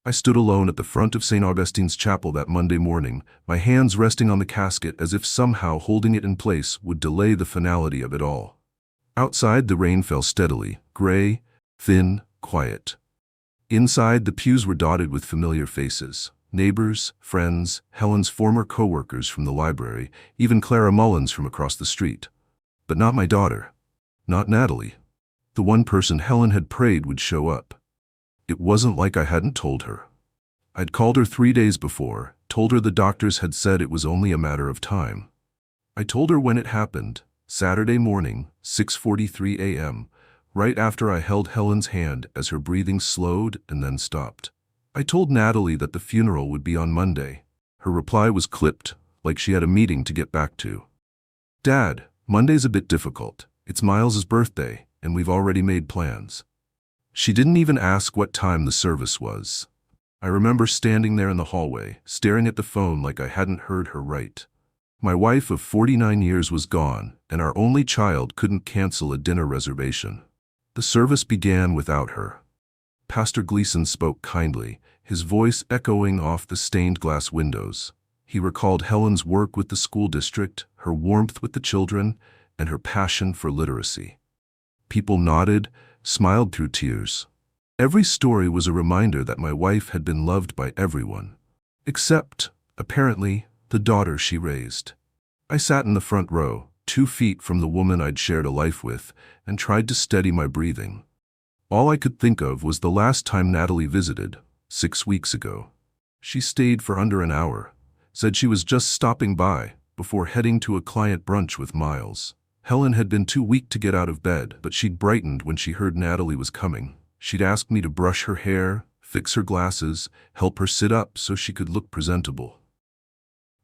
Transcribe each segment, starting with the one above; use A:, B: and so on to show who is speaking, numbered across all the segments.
A: I stood alone at the front of St. Augustine's chapel that Monday morning, my hands resting on the casket as if somehow holding it in place would delay the finality of it all. Outside, the rain fell steadily, gray, thin, quiet. Inside, the pews were dotted with familiar faces. Neighbors, friends, Helen's former co-workers from the library, even Clara Mullins from across the street. But not my daughter. Not Natalie. The one person Helen had prayed would show up. It wasn't like I hadn't told her. I'd called her 3 days before, told her the doctors had said it was only a matter of time. I told her when it happened, Saturday morning, 6:43 a.m., right after I held Helen's hand as her breathing slowed and then stopped. I told Natalie that the funeral would be on Monday. Her reply was clipped, like she had a meeting to get back to. "Dad, Monday's a bit difficult. It's Miles's birthday, and we've already made plans." She didn't even ask what time the service was. I remember standing there in the hallway, staring at the phone like I hadn't heard her right. My wife of 49 years was gone, and our only child couldn't cancel a dinner reservation. The service began without her. Pastor Gleason spoke kindly, his voice echoing off the stained glass windows. He recalled Helen's work with the school district, her warmth with the children, and her passion for literacy. People nodded, smiled through tears. Every story was a reminder that my wife had been loved by everyone, except, apparently, the daughter she raised. I sat in the front row, 2 feet from the woman I'd shared a life with, and tried to steady my breathing. All I could think of was the last time Natalie visited, 6 weeks ago. She stayed for under an hour, said she was just stopping by, before heading to a client brunch with Miles. Helen had been too weak to get out of bed, but she'd brightened when she heard Natalie was coming. She'd asked me to brush her hair, fix her glasses, help her sit up so she could look presentable.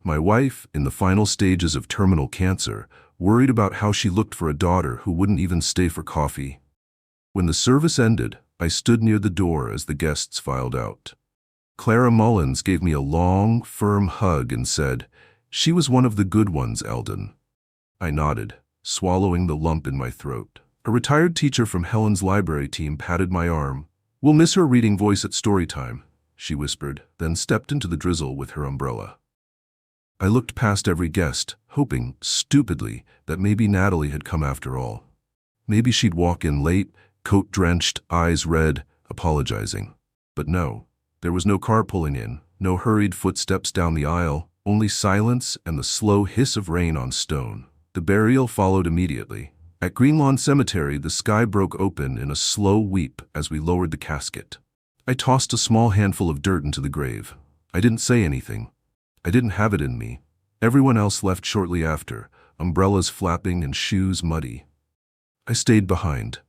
A: My wife, in the final stages of terminal cancer, worried about how she looked for a daughter who wouldn't even stay for coffee. When the service ended, I stood near the door as the guests filed out. Clara Mullins gave me a long, firm hug and said, "She was one of the good ones, Eldon." I nodded, swallowing the lump in my throat. A retired teacher from Helen's library team patted my arm. "We'll miss her reading voice at story time," she whispered, then stepped into the drizzle with her umbrella. I looked past every guest, hoping, stupidly, that maybe Natalie had come after all. Maybe she'd walk in late, coat-drenched, eyes red, apologizing. But no, there was no car pulling in, no hurried footsteps down the aisle, only silence and the slow hiss of rain on stone. The burial followed immediately. At Greenlawn Cemetery, the sky broke open in a slow weep as we lowered the casket. I tossed a small handful of dirt into the grave. I didn't say anything. I didn't have it in me. Everyone else left shortly after, umbrellas flapping and shoes muddy. I stayed behind.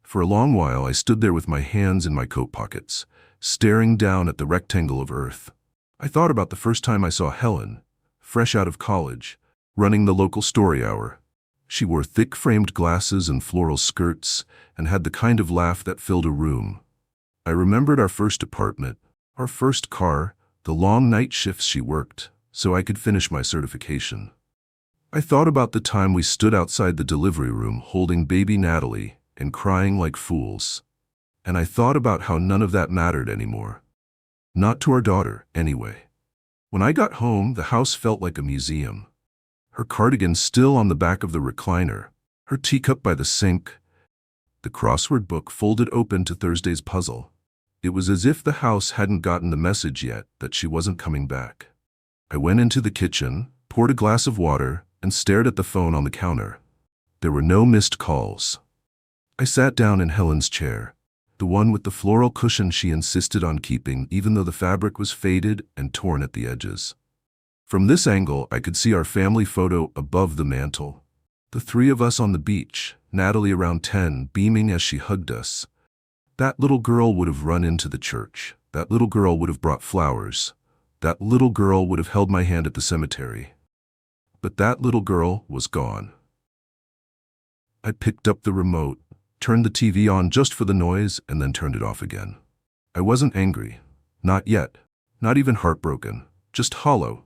A: For a long while, I stood there with my hands in my coat pockets, staring down at the rectangle of earth. I thought about the first time I saw Helen, fresh out of college, running the local story hour. She wore thick-framed glasses and floral skirts, and had the kind of laugh that filled a room. I remembered our first apartment, our first car, the long night shifts she worked, so I could finish my certification. I thought about the time we stood outside the delivery room holding baby Natalie and crying like fools. And I thought about how none of that mattered anymore. Not to our daughter, anyway. When I got home, the house felt like a museum. Her cardigan still on the back of the recliner, her teacup by the sink, the crossword book folded open to Thursday's puzzle. It was as if the house hadn't gotten the message yet that she wasn't coming back. I went into the kitchen, poured a glass of water, and stared at the phone on the counter. There were no missed calls. I sat down in Helen's chair, the one with the floral cushion she insisted on keeping even though the fabric was faded and torn at the edges. From this angle, I could see our family photo above the mantel. The 3 of us on the beach, Natalie around 10, beaming as she hugged us. That little girl would have run into the church. That little girl would have brought flowers. That little girl would have held my hand at the cemetery. But that little girl was gone. I picked up the remote, turned the TV on just for the noise, and then turned it off again. I wasn't angry. Not yet. Not even heartbroken. Just hollow,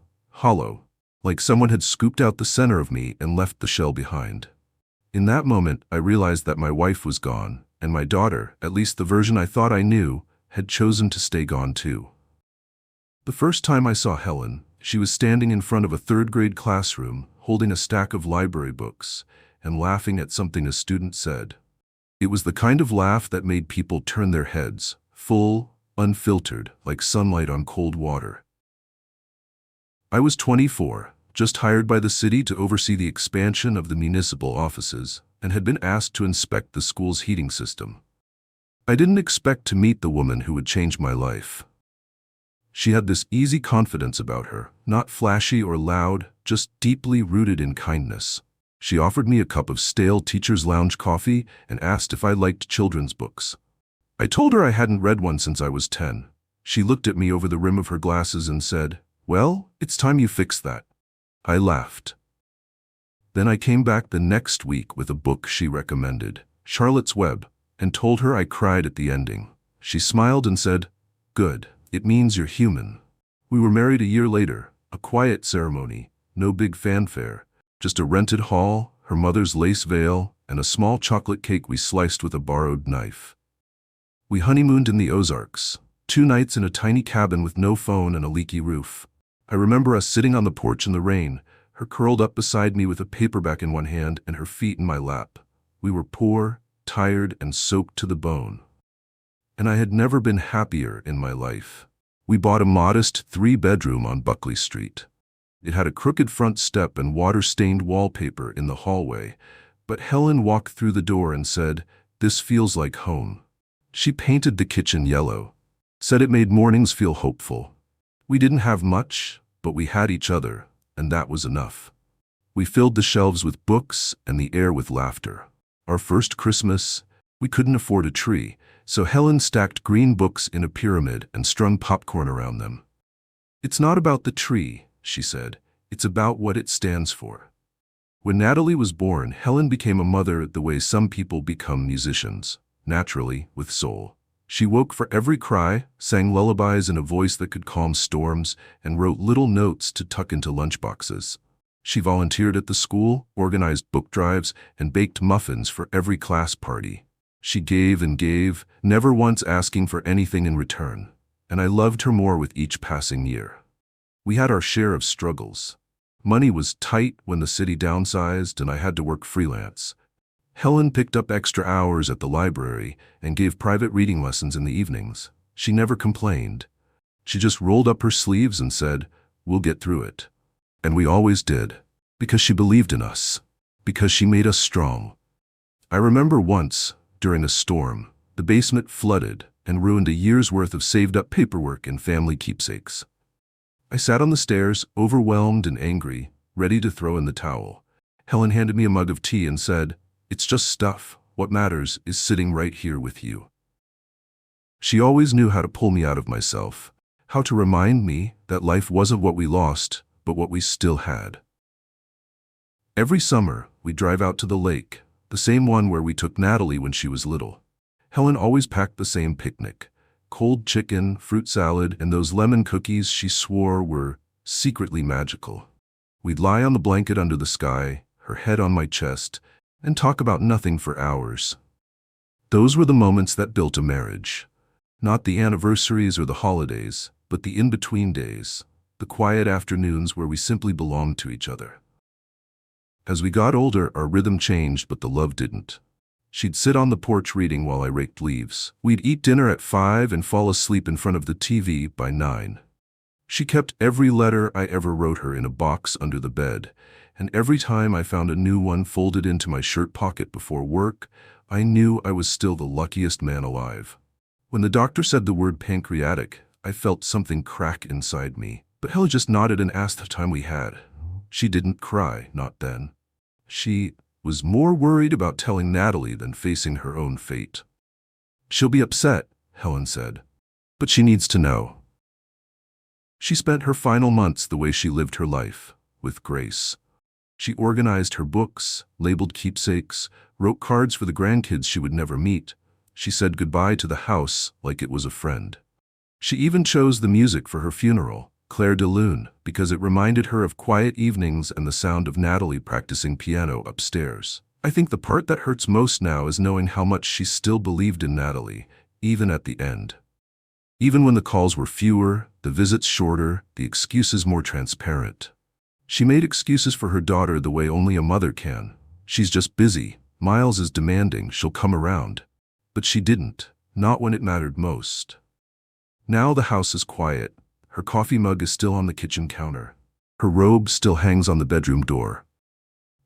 A: like someone had scooped out the center of me and left the shell behind. In that moment, I realized that my wife was gone, and my daughter, at least the version I thought I knew, had chosen to stay gone too. The first time I saw Helen, she was standing in front of a third-grade classroom, holding a stack of library books, and laughing at something a student said. It was the kind of laugh that made people turn their heads, full, unfiltered, like sunlight on cold water. I was 24, just hired by the city to oversee the expansion of the municipal offices, and had been asked to inspect the school's heating system. I didn't expect to meet the woman who would change my life. She had this easy confidence about her, not flashy or loud, just deeply rooted in kindness. She offered me a cup of stale teacher's lounge coffee and asked if I liked children's books. I told her I hadn't read one since I was 10. She looked at me over the rim of her glasses and said, "Well, it's time you fixed that." I laughed. Then I came back the next week with a book she recommended, Charlotte's Web, and told her I cried at the ending. She smiled and said, "Good, it means you're human." We were married a year later, a quiet ceremony, no big fanfare, just a rented hall, her mother's lace veil, and a small chocolate cake we sliced with a borrowed knife. We honeymooned in the Ozarks, 2 nights in a tiny cabin with no phone and a leaky roof. I remember us sitting on the porch in the rain, her curled up beside me with a paperback in one hand and her feet in my lap. We were poor, tired, and soaked to the bone. And I had never been happier in my life. We bought a modest 3-bedroom on Buckley Street. It had a crooked front step and water-stained wallpaper in the hallway, but Helen walked through the door and said, "This feels like home." She painted the kitchen yellow, said it made mornings feel hopeful. We didn't have much, but we had each other, and that was enough. We filled the shelves with books and the air with laughter. Our first Christmas, we couldn't afford a tree, so Helen stacked green books in a pyramid and strung popcorn around them. "It's not about the tree," she said. "It's about what it stands for." When Natalie was born, Helen became a mother the way some people become musicians, naturally, with soul. She woke for every cry, sang lullabies in a voice that could calm storms, and wrote little notes to tuck into lunchboxes. She volunteered at the school, organized book drives, and baked muffins for every class party. She gave and gave, never once asking for anything in return, and I loved her more with each passing year. We had our share of struggles. Money was tight when the city downsized and I had to work freelance. Helen picked up extra hours at the library and gave private reading lessons in the evenings. She never complained. She just rolled up her sleeves and said, "We'll get through it." And we always did, because she believed in us, because she made us strong. I remember once, during a storm, the basement flooded and ruined a year's worth of saved-up paperwork and family keepsakes. I sat on the stairs, overwhelmed and angry, ready to throw in the towel. Helen handed me a mug of tea and said, "It's just stuff. What matters is sitting right here with you." She always knew how to pull me out of myself, how to remind me that life wasn't what we lost, but what we still had. Every summer, we'd drive out to the lake, the same one where we took Natalie when she was little. Helen always packed the same picnic: cold chicken, fruit salad, and those lemon cookies she swore were secretly magical. We'd lie on the blanket under the sky, her head on my chest, and talk about nothing for hours. Those were the moments that built a marriage. Not the anniversaries or the holidays, but the in-between days, the quiet afternoons where we simply belonged to each other. As we got older, our rhythm changed, but the love didn't. She'd sit on the porch reading while I raked leaves. We'd eat dinner at 5 and fall asleep in front of the TV by 9. She kept every letter I ever wrote her in a box under the bed, and every time I found a new one folded into my shirt pocket before work, I knew I was still the luckiest man alive. When the doctor said the word pancreatic, I felt something crack inside me, but Helen just nodded and asked the time we had. She didn't cry, not then. She was more worried about telling Natalie than facing her own fate. "She'll be upset," Helen said, "but she needs to know." She spent her final months the way she lived her life, with grace. She organized her books, labeled keepsakes, wrote cards for the grandkids she would never meet. She said goodbye to the house like it was a friend. She even chose the music for her funeral, Claire de Lune, because it reminded her of quiet evenings and the sound of Natalie practicing piano upstairs. I think the part that hurts most now is knowing how much she still believed in Natalie, even at the end. Even when the calls were fewer, the visits shorter, the excuses more transparent. She made excuses for her daughter the way only a mother can. She's just busy. Miles is demanding. She'll come around. But she didn't. Not when it mattered most. Now the house is quiet. Her coffee mug is still on the kitchen counter. Her robe still hangs on the bedroom door.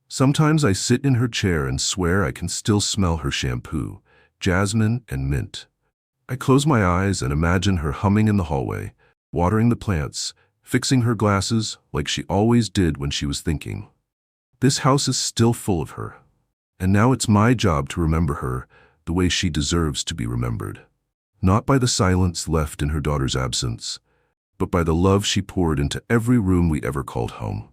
A: Sometimes I sit in her chair and swear I can still smell her shampoo, jasmine and mint. I close my eyes and imagine her humming in the hallway, watering the plants, fixing her glasses like she always did when she was thinking. This house is still full of her. And now it's my job to remember her the way she deserves to be remembered. Not by the silence left in her daughter's absence, but by the love she poured into every room we ever called home.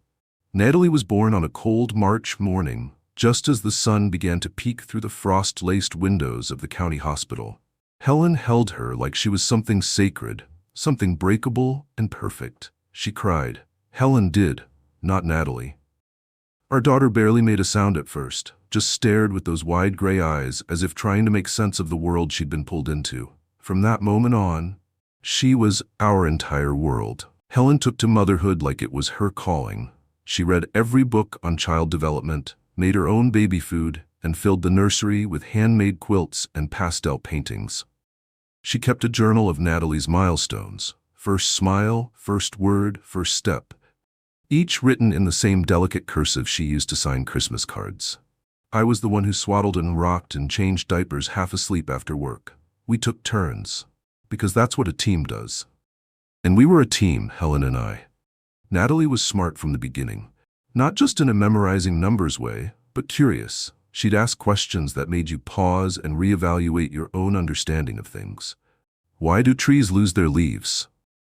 A: Natalie was born on a cold March morning, just as the sun began to peek through the frost-laced windows of the county hospital. Helen held her like she was something sacred, something breakable and perfect. She cried. Helen did, not Natalie. Our daughter barely made a sound at first, just stared with those wide gray eyes as if trying to make sense of the world she'd been pulled into. From that moment on, she was our entire world. Helen took to motherhood like it was her calling. She read every book on child development, made her own baby food, and filled the nursery with handmade quilts and pastel paintings. She kept a journal of Natalie's milestones: first smile, first word, first step, each written in the same delicate cursive she used to sign Christmas cards. I was the one who swaddled and rocked and changed diapers half asleep after work. We took turns, because that's what a team does. And we were a team, Helen and I. Natalie was smart from the beginning, not just in a memorizing numbers way, but curious. She'd ask questions that made you pause and reevaluate your own understanding of things. Why do trees lose their leaves?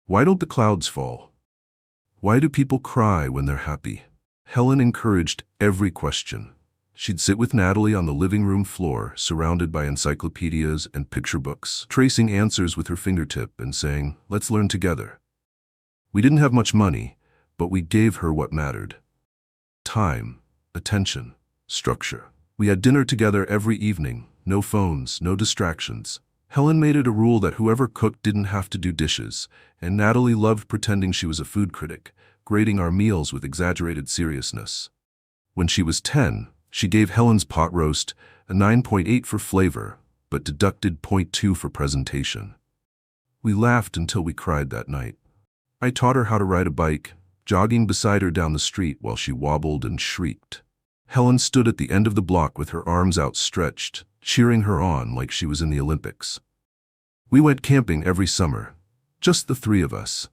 A: Why don't the clouds fall? Why do people cry when they're happy? Helen encouraged every question. She'd sit with Natalie on the living room floor, surrounded by encyclopedias and picture books, tracing answers with her fingertip and saying, "Let's learn together." We didn't have much money, but we gave her what mattered: time, attention, structure. We had dinner together every evening, no phones, no distractions. Helen made it a rule that whoever cooked didn't have to do dishes, and Natalie loved pretending she was a food critic, grading our meals with exaggerated seriousness. When she was 10, she gave Helen's pot roast a 9.8 for flavor, but deducted 0.2 for presentation. We laughed until we cried that night. I taught her how to ride a bike, jogging beside her down the street while she wobbled and shrieked. Helen stood at the end of the block with her arms outstretched, cheering her on like she was in the Olympics. We went camping every summer, just the three of us.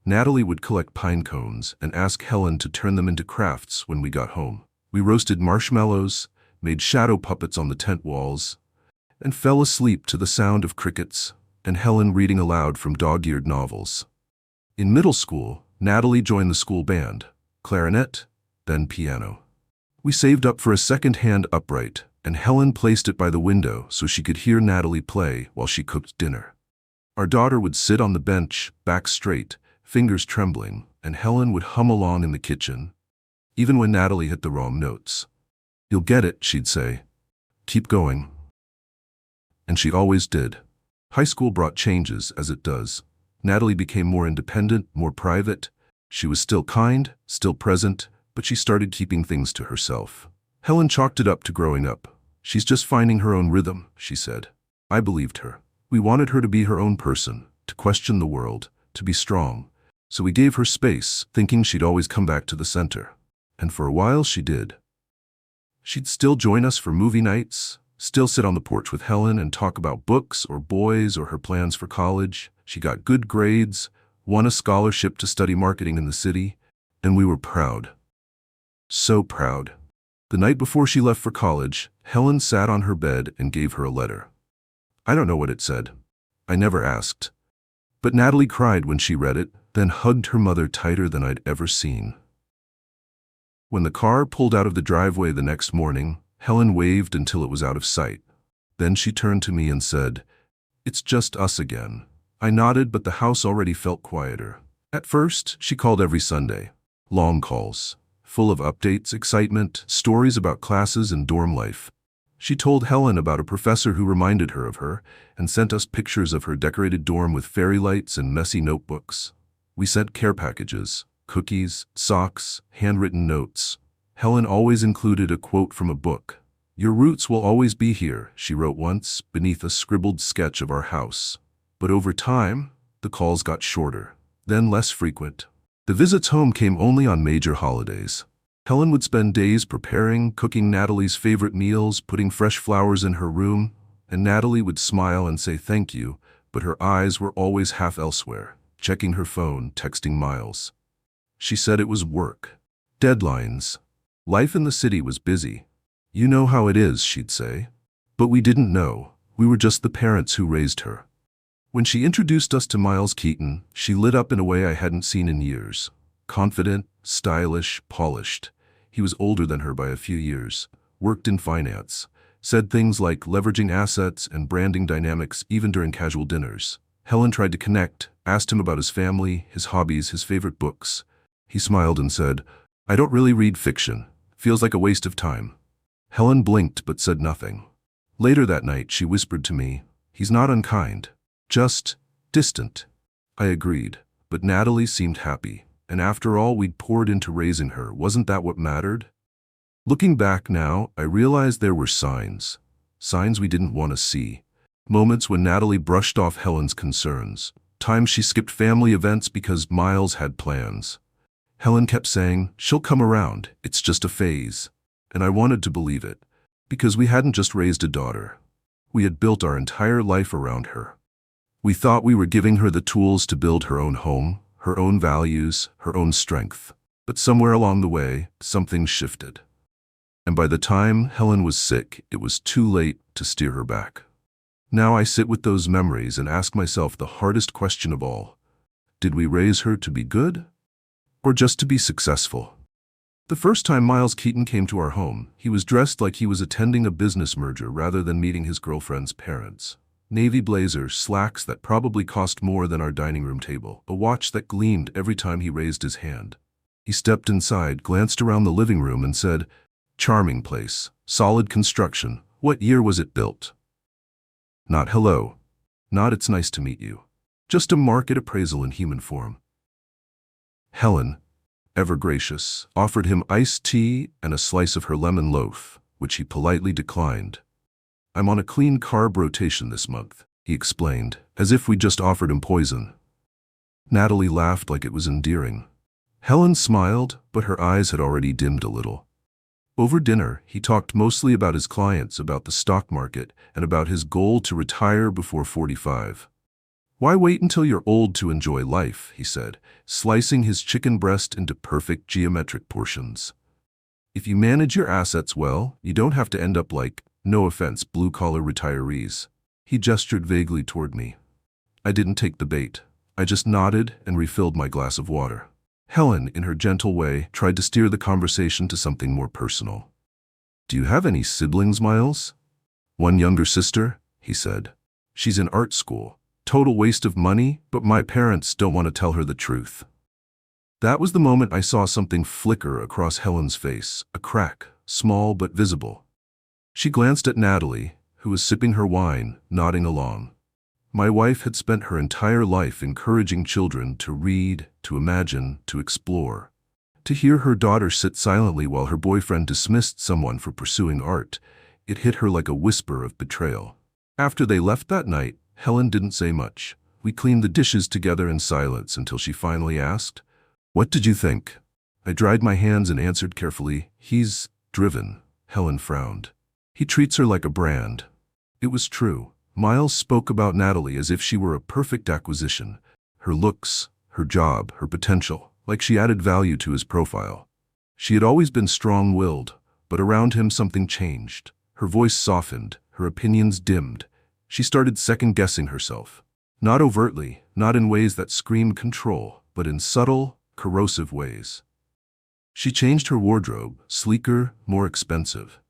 A: Natalie would collect pine cones and ask Helen to turn them into crafts when we got home. We roasted marshmallows, made shadow puppets on the tent walls, and fell asleep to the sound of crickets and Helen reading aloud from dog-eared novels. In middle school, Natalie joined the school band, clarinet, then piano. We saved up for a second-hand upright, and Helen placed it by the window so she could hear Natalie play while she cooked dinner. Our daughter would sit on the bench, back straight, fingers trembling, and Helen would hum along in the kitchen, even when Natalie hit the wrong notes. "You'll get it," she'd say. "Keep going." And she always did. High school brought changes, as it does. Natalie became more independent, more private. She was still kind, still present, but she started keeping things to herself. Helen chalked it up to growing up. "She's just finding her own rhythm," she said. I believed her. We wanted her to be her own person, to question the world, to be strong. So we gave her space, thinking she'd always come back to the center. And for a while she did. She'd still join us for movie nights, still sit on the porch with Helen and talk about books or boys or her plans for college. She got good grades, won a scholarship to study marketing in the city, and we were proud. So proud. The night before she left for college, Helen sat on her bed and gave her a letter. I don't know what it said. I never asked. But Natalie cried when she read it, then hugged her mother tighter than I'd ever seen. When the car pulled out of the driveway the next morning, Helen waved until it was out of sight. Then she turned to me and said, "It's just us again." I nodded, but the house already felt quieter. At first, she called every Sunday. Long calls, full of updates, excitement, stories about classes and dorm life. She told Helen about a professor who reminded her of her and sent us pictures of her decorated dorm with fairy lights and messy notebooks. We sent care packages, cookies, socks, handwritten notes. Helen always included a quote from a book. "Your roots will always be here," she wrote once, beneath a scribbled sketch of our house. But over time, the calls got shorter, then less frequent. The visits home came only on major holidays. Helen would spend days preparing, cooking Natalie's favorite meals, putting fresh flowers in her room, and Natalie would smile and say thank you, but her eyes were always half elsewhere, checking her phone, texting Miles. She said it was work. Deadlines. Life in the city was busy. "You know how it is," she'd say. But we didn't know. We were just the parents who raised her. When she introduced us to Miles Keaton, she lit up in a way I hadn't seen in years. Confident, stylish, polished. He was older than her by a few years, worked in finance, said things like leveraging assets and branding dynamics even during casual dinners. Helen tried to connect, asked him about his family, his hobbies, his favorite books. He smiled and said, "I don't really read fiction. Feels like a waste of time." Helen blinked but said nothing. Later that night, she whispered to me, "He's not unkind, just distant." I agreed, but Natalie seemed happy. And after all we'd poured into raising her, wasn't that what mattered? Looking back now, I realized there were signs. Signs we didn't want to see. Moments when Natalie brushed off Helen's concerns. Times she skipped family events because Miles had plans. Helen kept saying, "She'll come around, it's just a phase." And I wanted to believe it, because we hadn't just raised a daughter. We had built our entire life around her. We thought we were giving her the tools to build her own home, her own values, her own strength. But somewhere along the way, something shifted. And by the time Helen was sick, it was too late to steer her back. Now I sit with those memories and ask myself the hardest question of all. Did we raise her to be good? Or just to be successful? The first time Miles Keaton came to our home, he was dressed like he was attending a business merger rather than meeting his girlfriend's parents. Navy blazer, slacks that probably cost more than our dining room table, a watch that gleamed every time he raised his hand. He stepped inside, glanced around the living room and said, "Charming place, solid construction. What year was it built?" Not hello. Not it's nice to meet you. Just a market appraisal in human form. Helen, ever gracious, offered him iced tea and a slice of her lemon loaf, which he politely declined. "I'm on a clean carb rotation this month," he explained, as if we just offered him poison. Natalie laughed like it was endearing. Helen smiled, but her eyes had already dimmed a little. Over dinner, he talked mostly about his clients, about the stock market, and about his goal to retire before 45. "Why wait until you're old to enjoy life?" he said, slicing his chicken breast into perfect geometric portions. "If you manage your assets well, you don't have to end up like, no offense, blue-collar retirees." He gestured vaguely toward me. I didn't take the bait. I just nodded and refilled my glass of water. Helen, in her gentle way, tried to steer the conversation to something more personal. "Do you have any siblings, Miles?" "One younger sister," he said. "She's in art school. Total waste of money, but my parents don't want to tell her the truth." That was the moment I saw something flicker across Helen's face, a crack, small but visible. She glanced at Natalie, who was sipping her wine, nodding along. My wife had spent her entire life encouraging children to read, to imagine, to explore. To hear her daughter sit silently while her boyfriend dismissed someone for pursuing art, it hit her like a whisper of betrayal. After they left that night, Helen didn't say much. We cleaned the dishes together in silence until she finally asked, "What did you think?" I dried my hands and answered carefully, "He's driven." Helen frowned. "He treats her like a brand." It was true. Miles spoke about Natalie as if she were a perfect acquisition. Her looks, her job, her potential, like she added value to his profile. She had always been strong-willed, but around him something changed. Her voice softened, her opinions dimmed. She started second-guessing herself. Not overtly, not in ways that screamed control, but in subtle, corrosive ways. She changed her wardrobe, sleeker, more expensive.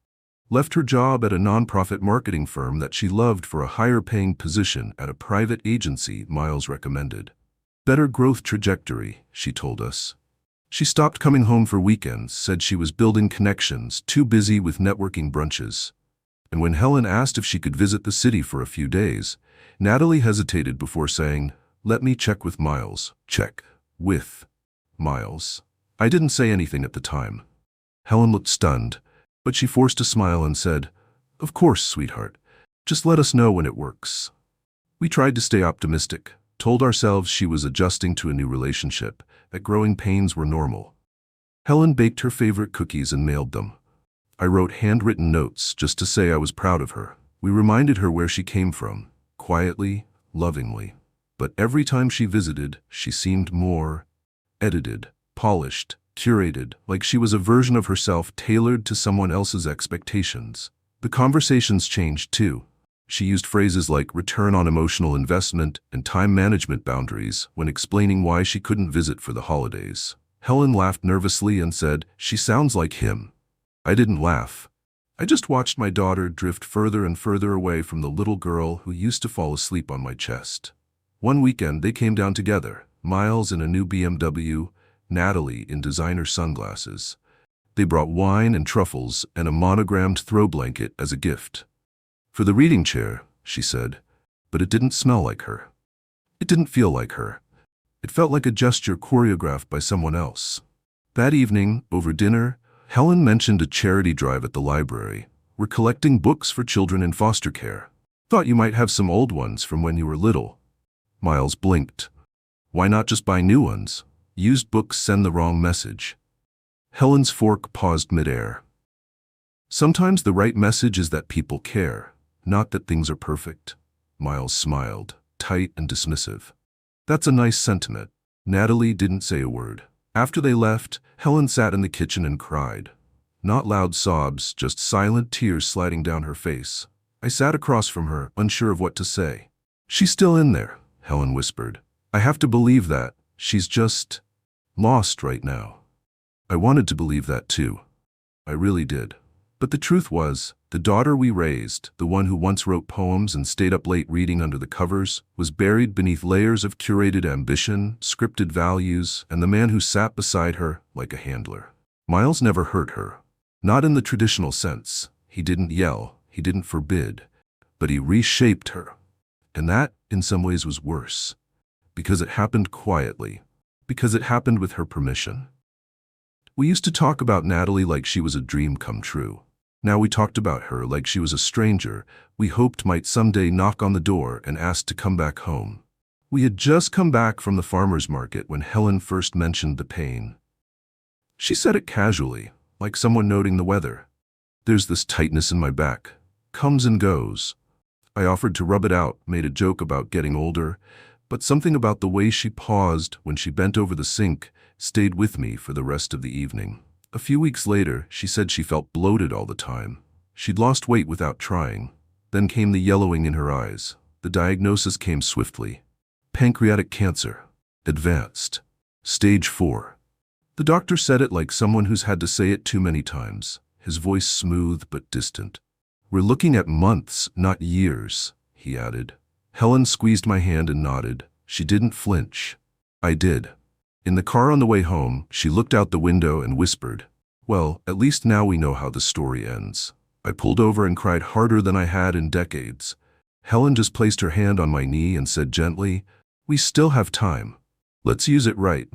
A: Left her job at a nonprofit marketing firm that she loved for a higher-paying position at a private agency Miles recommended. Better growth trajectory, she told us. She stopped coming home for weekends, said she was building connections, too busy with networking brunches. And when Helen asked if she could visit the city for a few days, Natalie hesitated before saying, "Let me check with Miles." Check with Miles. I didn't say anything at the time. Helen looked stunned, but she forced a smile and said, "Of course, sweetheart. Just let us know when it works." We tried to stay optimistic, told ourselves she was adjusting to a new relationship, that growing pains were normal. Helen baked her favorite cookies and mailed them. I wrote handwritten notes just to say I was proud of her. We reminded her where she came from, quietly, lovingly. But every time she visited, she seemed more edited, polished, curated, like she was a version of herself tailored to someone else's expectations. The conversations changed too. She used phrases like return on emotional investment and time management boundaries when explaining why she couldn't visit for the holidays. Helen laughed nervously and said, "She sounds like him." I didn't laugh. I just watched my daughter drift further and further away from the little girl who used to fall asleep on my chest. One weekend they came down together, Miles in a new BMW, Natalie in designer sunglasses. They brought wine and truffles and a monogrammed throw blanket as a gift. "For the reading chair," she said, but it didn't smell like her. It didn't feel like her. It felt like a gesture choreographed by someone else. That evening, over dinner, Helen mentioned a charity drive at the library. "We're collecting books for children in foster care. Thought you might have some old ones from when you were little." Miles blinked. "Why not just buy new ones? Used books send the wrong message." Helen's fork paused midair. "Sometimes the right message is that people care, not that things are perfect." Miles smiled, tight and dismissive. "That's a nice sentiment." Natalie didn't say a word. After they left, Helen sat in the kitchen and cried. Not loud sobs, just silent tears sliding down her face. I sat across from her, unsure of what to say. "She's still in there," Helen whispered. "I have to believe that. She's just lost right now." I wanted to believe that too. I really did. But the truth was, the daughter we raised, the one who once wrote poems and stayed up late reading under the covers, was buried beneath layers of curated ambition, scripted values, and the man who sat beside her like a handler. Miles never hurt her. Not in the traditional sense. He didn't yell, he didn't forbid, but he reshaped her. And that, in some ways, was worse. Because it happened quietly. Because it happened with her permission. We used to talk about Natalie like she was a dream come true. Now we talked about her like she was a stranger we hoped might someday knock on the door and ask to come back home. We had just come back from the farmer's market when Helen first mentioned the pain. She said it casually, like someone noting the weather. "There's this tightness in my back. Comes and goes." I offered to rub it out, made a joke about getting older, but something about the way she paused when she bent over the sink stayed with me for the rest of the evening. A few weeks later, she said she felt bloated all the time. She'd lost weight without trying. Then came the yellowing in her eyes. The diagnosis came swiftly. Pancreatic cancer. Advanced. Stage 4. The doctor said it like someone who's had to say it too many times, his voice smooth but distant. "We're looking at months, not years," he added. Helen squeezed my hand and nodded. She didn't flinch. I did. In the car on the way home, she looked out the window and whispered, "Well, at least now we know how the story ends." I pulled over and cried harder than I had in decades. Helen just placed her hand on my knee and said gently, "We still have time. Let's use it right."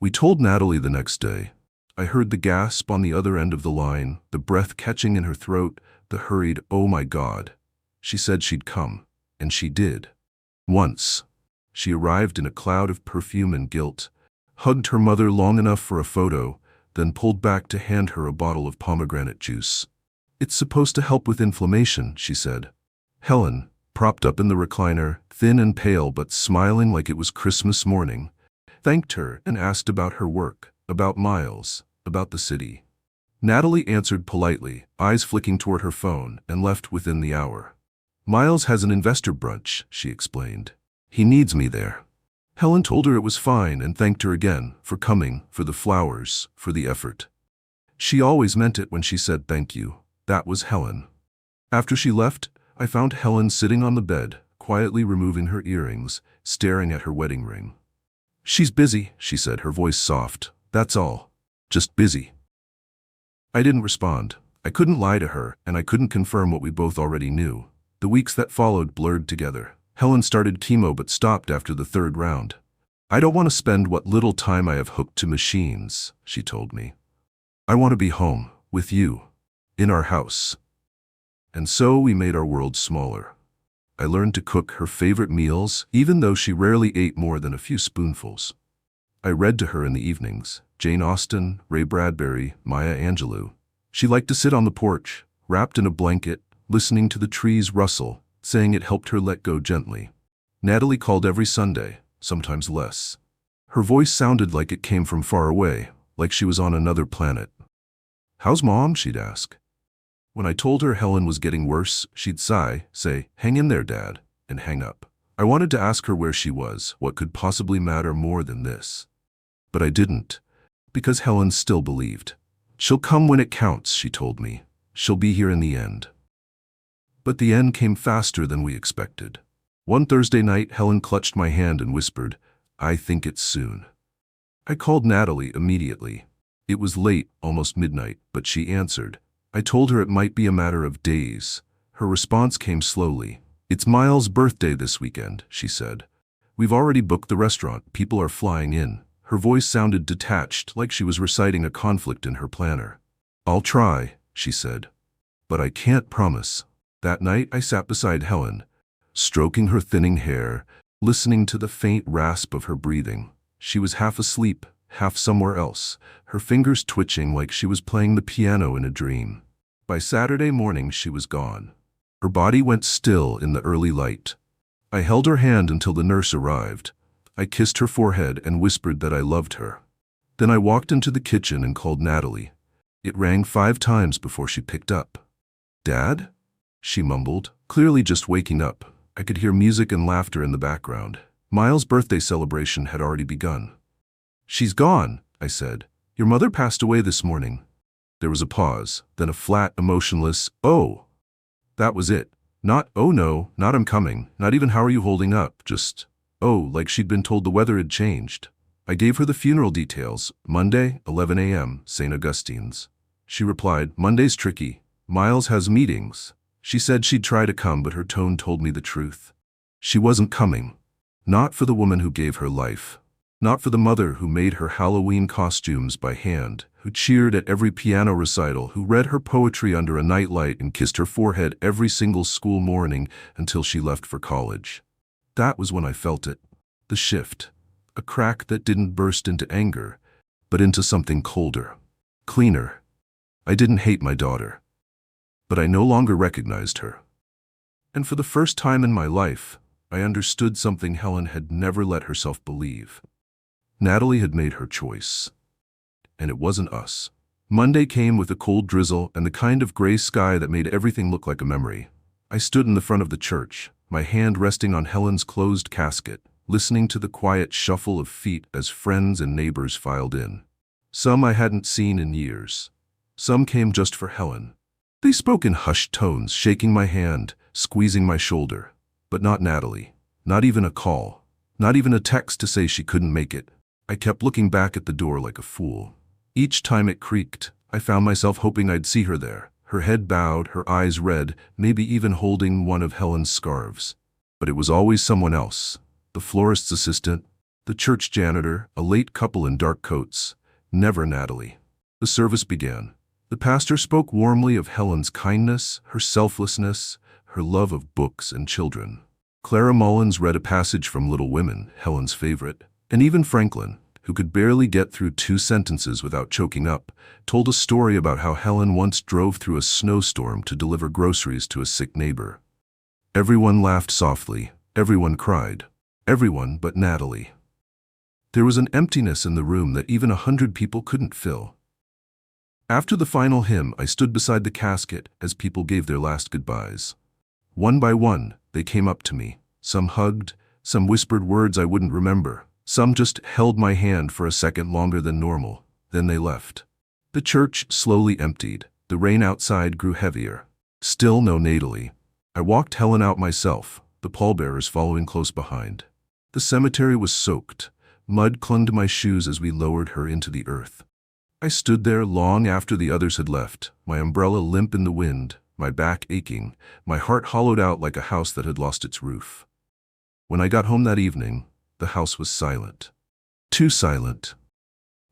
A: We told Natalie the next day. I heard the gasp on the other end of the line, the breath catching in her throat, the hurried, "Oh my God." She said she'd come, and she did. Once. She arrived in a cloud of perfume and guilt, hugged her mother long enough for a photo, then pulled back to hand her a bottle of pomegranate juice. "It's supposed to help with inflammation," she said. Helen, propped up in the recliner, thin and pale but smiling like it was Christmas morning, thanked her and asked about her work, about Miles, about the city. Natalie answered politely, eyes flicking toward her phone, and left within the hour. "Miles has an investor brunch," she explained. "He needs me there." Helen told her it was fine and thanked her again for coming, for the flowers, for the effort. She always meant it when she said thank you. That was Helen. After she left, I found Helen sitting on the bed, quietly removing her earrings, staring at her wedding ring. "She's busy," she said, her voice soft. "That's all. Just busy." I didn't respond. I couldn't lie to her, and I couldn't confirm what we both already knew. The weeks that followed blurred together. Helen started chemo but stopped after the third round. "I don't want to spend what little time I have hooked to machines," she told me. "I want to be home, with you, in our house." And so we made our world smaller. I learned to cook her favorite meals, even though she rarely ate more than a few spoonfuls. I read to her in the evenings, Jane Austen, Ray Bradbury, Maya Angelou. She liked to sit on the porch, wrapped in a blanket, listening to the trees rustle, saying it helped her let go gently. Natalie called every Sunday, sometimes less. Her voice sounded like it came from far away, like she was on another planet. "How's Mom?" she'd ask. When I told her Helen was getting worse, she'd sigh, say, "Hang in there, Dad," and hang up. I wanted to ask her where she was, what could possibly matter more than this. But I didn't, because Helen still believed. "She'll come when it counts," she told me. "She'll be here in the end." But the end came faster than we expected. One Thursday night, Helen clutched my hand and whispered, "I think it's soon." I called Natalie immediately. It was late, almost midnight, but she answered. I told her it might be a matter of days. Her response came slowly. "It's Miles' birthday this weekend," she said. "We've already booked the restaurant. People are flying in." Her voice sounded detached, like she was reciting a conflict in her planner. "I'll try," she said. "But I can't promise." That night I sat beside Helen, stroking her thinning hair, listening to the faint rasp of her breathing. She was half asleep, half somewhere else, her fingers twitching like she was playing the piano in a dream. By Saturday morning she was gone. Her body went still in the early light. I held her hand until the nurse arrived. I kissed her forehead and whispered that I loved her. Then I walked into the kitchen and called Natalie. It rang 5 times before she picked up. "Dad?" she mumbled, clearly just waking up. I could hear music and laughter in the background. Miles' birthday celebration had already begun. "She's gone," I said. "Your mother passed away this morning." There was a pause, then a flat, emotionless, "Oh." That was it. Not, "Oh no, not I'm coming," not even "How are you holding up," just, "Oh," like she'd been told the weather had changed. I gave her the funeral details. Monday, 11 a.m., St. Augustine's. She replied, "Monday's tricky. Miles has meetings." She said she'd try to come, but her tone told me the truth. She wasn't coming. Not for the woman who gave her life. Not for the mother who made her Halloween costumes by hand, who cheered at every piano recital, who read her poetry under a nightlight and kissed her forehead every single school morning until she left for college. That was when I felt it. The shift. A crack that didn't burst into anger, but into something colder, cleaner. I didn't hate my daughter, but I no longer recognized her. And for the first time in my life, I understood something Helen had never let herself believe. Natalie had made her choice. And it wasn't us. Monday came with a cold drizzle and the kind of gray sky that made everything look like a memory. I stood in the front of the church, my hand resting on Helen's closed casket, listening to the quiet shuffle of feet as friends and neighbors filed in. Some I hadn't seen in years. Some came just for Helen. They spoke in hushed tones, shaking my hand, squeezing my shoulder. But not Natalie. Not even a call. Not even a text to say she couldn't make it. I kept looking back at the door like a fool. Each time it creaked, I found myself hoping I'd see her there, her head bowed, her eyes red, maybe even holding one of Helen's scarves. But it was always someone else. The florist's assistant, the church janitor, a late couple in dark coats. Never Natalie. The service began. The pastor spoke warmly of Helen's kindness, her selflessness, her love of books and children. Clara Mullins read a passage from Little Women, Helen's favorite. And even Franklin, who could barely get through 2 sentences without choking up, told a story about how Helen once drove through a snowstorm to deliver groceries to a sick neighbor. Everyone laughed softly, everyone cried, everyone but Natalie. There was an emptiness in the room that even 100 people couldn't fill. After the final hymn, I stood beside the casket as people gave their last goodbyes. One by one, they came up to me. Some hugged, some whispered words I wouldn't remember. Some just held my hand for a second longer than normal, then they left. The church slowly emptied. The rain outside grew heavier. Still no Natalie. I walked Helen out myself, the pallbearers following close behind. The cemetery was soaked. Mud clung to my shoes as we lowered her into the earth. I stood there long after the others had left, my umbrella limp in the wind, my back aching, my heart hollowed out like a house that had lost its roof. When I got home that evening, the house was silent. Too silent.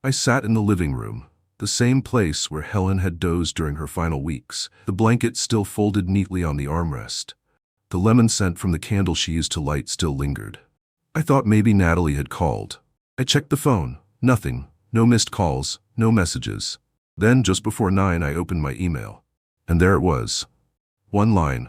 A: I sat in the living room, the same place where Helen had dozed during her final weeks, the blanket still folded neatly on the armrest. The lemon scent from the candle she used to light still lingered. I thought maybe Natalie had called. I checked the phone. Nothing. No missed calls. No messages. Then, just before 9, I opened my email. And there it was. One line.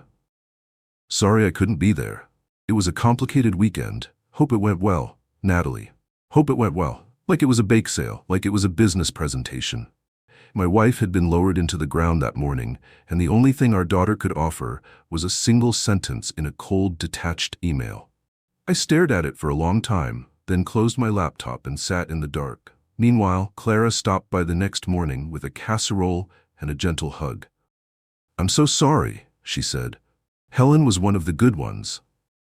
A: Sorry I couldn't be there. It was a complicated weekend. Hope it went well, Natalie. Hope it went well. Like it was a bake sale, like it was a business presentation. My wife had been lowered into the ground that morning, and the only thing our daughter could offer was a single sentence in a cold, detached email. I stared at it for a long time, then closed my laptop and sat in the dark. Meanwhile, Clara stopped by the next morning with a casserole and a gentle hug. I'm so sorry, she said. Helen was one of the good ones.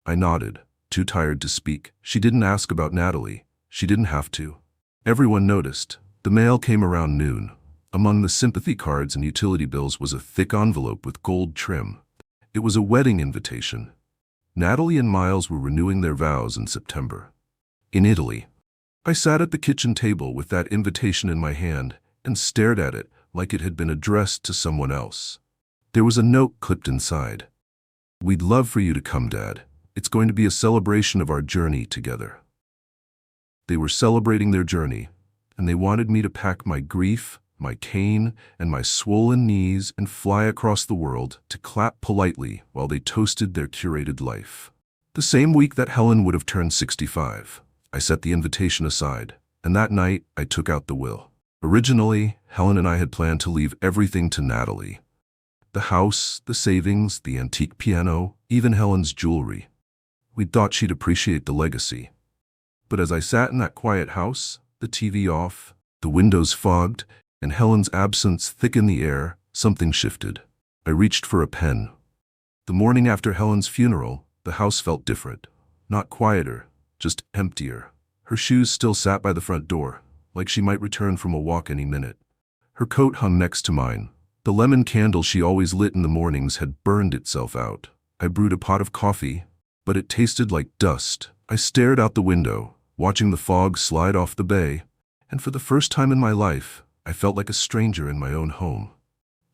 A: I nodded, too tired to speak. She didn't ask about Natalie. She didn't have to. Everyone noticed. The mail came around noon. Among the sympathy cards and utility bills was a thick envelope with gold trim. It was a wedding invitation. Natalie and Miles were renewing their vows in September. In Italy. I sat at the kitchen table with that invitation in my hand and stared at it like it had been addressed to someone else. There was a note clipped inside. We'd love for you to come, Dad. It's going to be a celebration of our journey together. They were celebrating their journey, and they wanted me to pack my grief, my cane, and my swollen knees and fly across the world to clap politely while they toasted their curated life. The same week that Helen would have turned 65, I set the invitation aside, and that night I took out the will. Originally, Helen and I had planned to leave everything to Natalie. The house, the savings, the antique piano, even Helen's jewelry. We'd thought she'd appreciate the legacy. But as I sat in that quiet house, the TV off, the windows fogged, and Helen's absence thick in the air, something shifted. I reached for a pen. The morning after Helen's funeral, the house felt different. Not quieter, just emptier. Her shoes still sat by the front door, like she might return from a walk any minute. Her coat hung next to mine. The lemon candle she always lit in the mornings had burned itself out. I brewed a pot of coffee, but it tasted like dust. I stared out the window, watching the fog slide off the bay, and for the first time in my life, I felt like a stranger in my own home.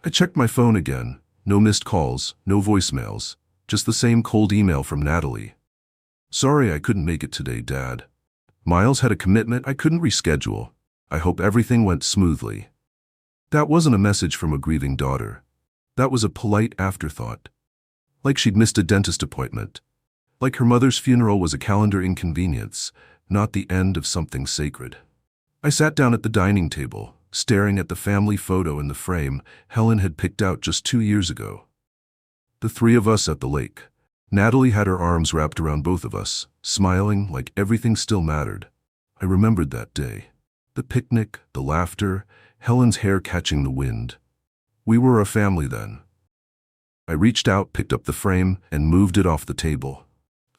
A: I checked my phone again. No missed calls, no voicemails, just the same cold email from Natalie. Sorry I couldn't make it today, Dad. Miles had a commitment I couldn't reschedule. I hope everything went smoothly. That wasn't a message from a grieving daughter. That was a polite afterthought. Like she'd missed a dentist appointment. Like her mother's funeral was a calendar inconvenience, not the end of something sacred. I sat down at the dining table, staring at the family photo in the frame Helen had picked out just 2 years ago. The three of us at the lake. Natalie had her arms wrapped around both of us, smiling like everything still mattered. I remembered that day. The picnic, the laughter, Helen's hair catching the wind. We were a family then. I reached out, picked up the frame, and moved it off the table.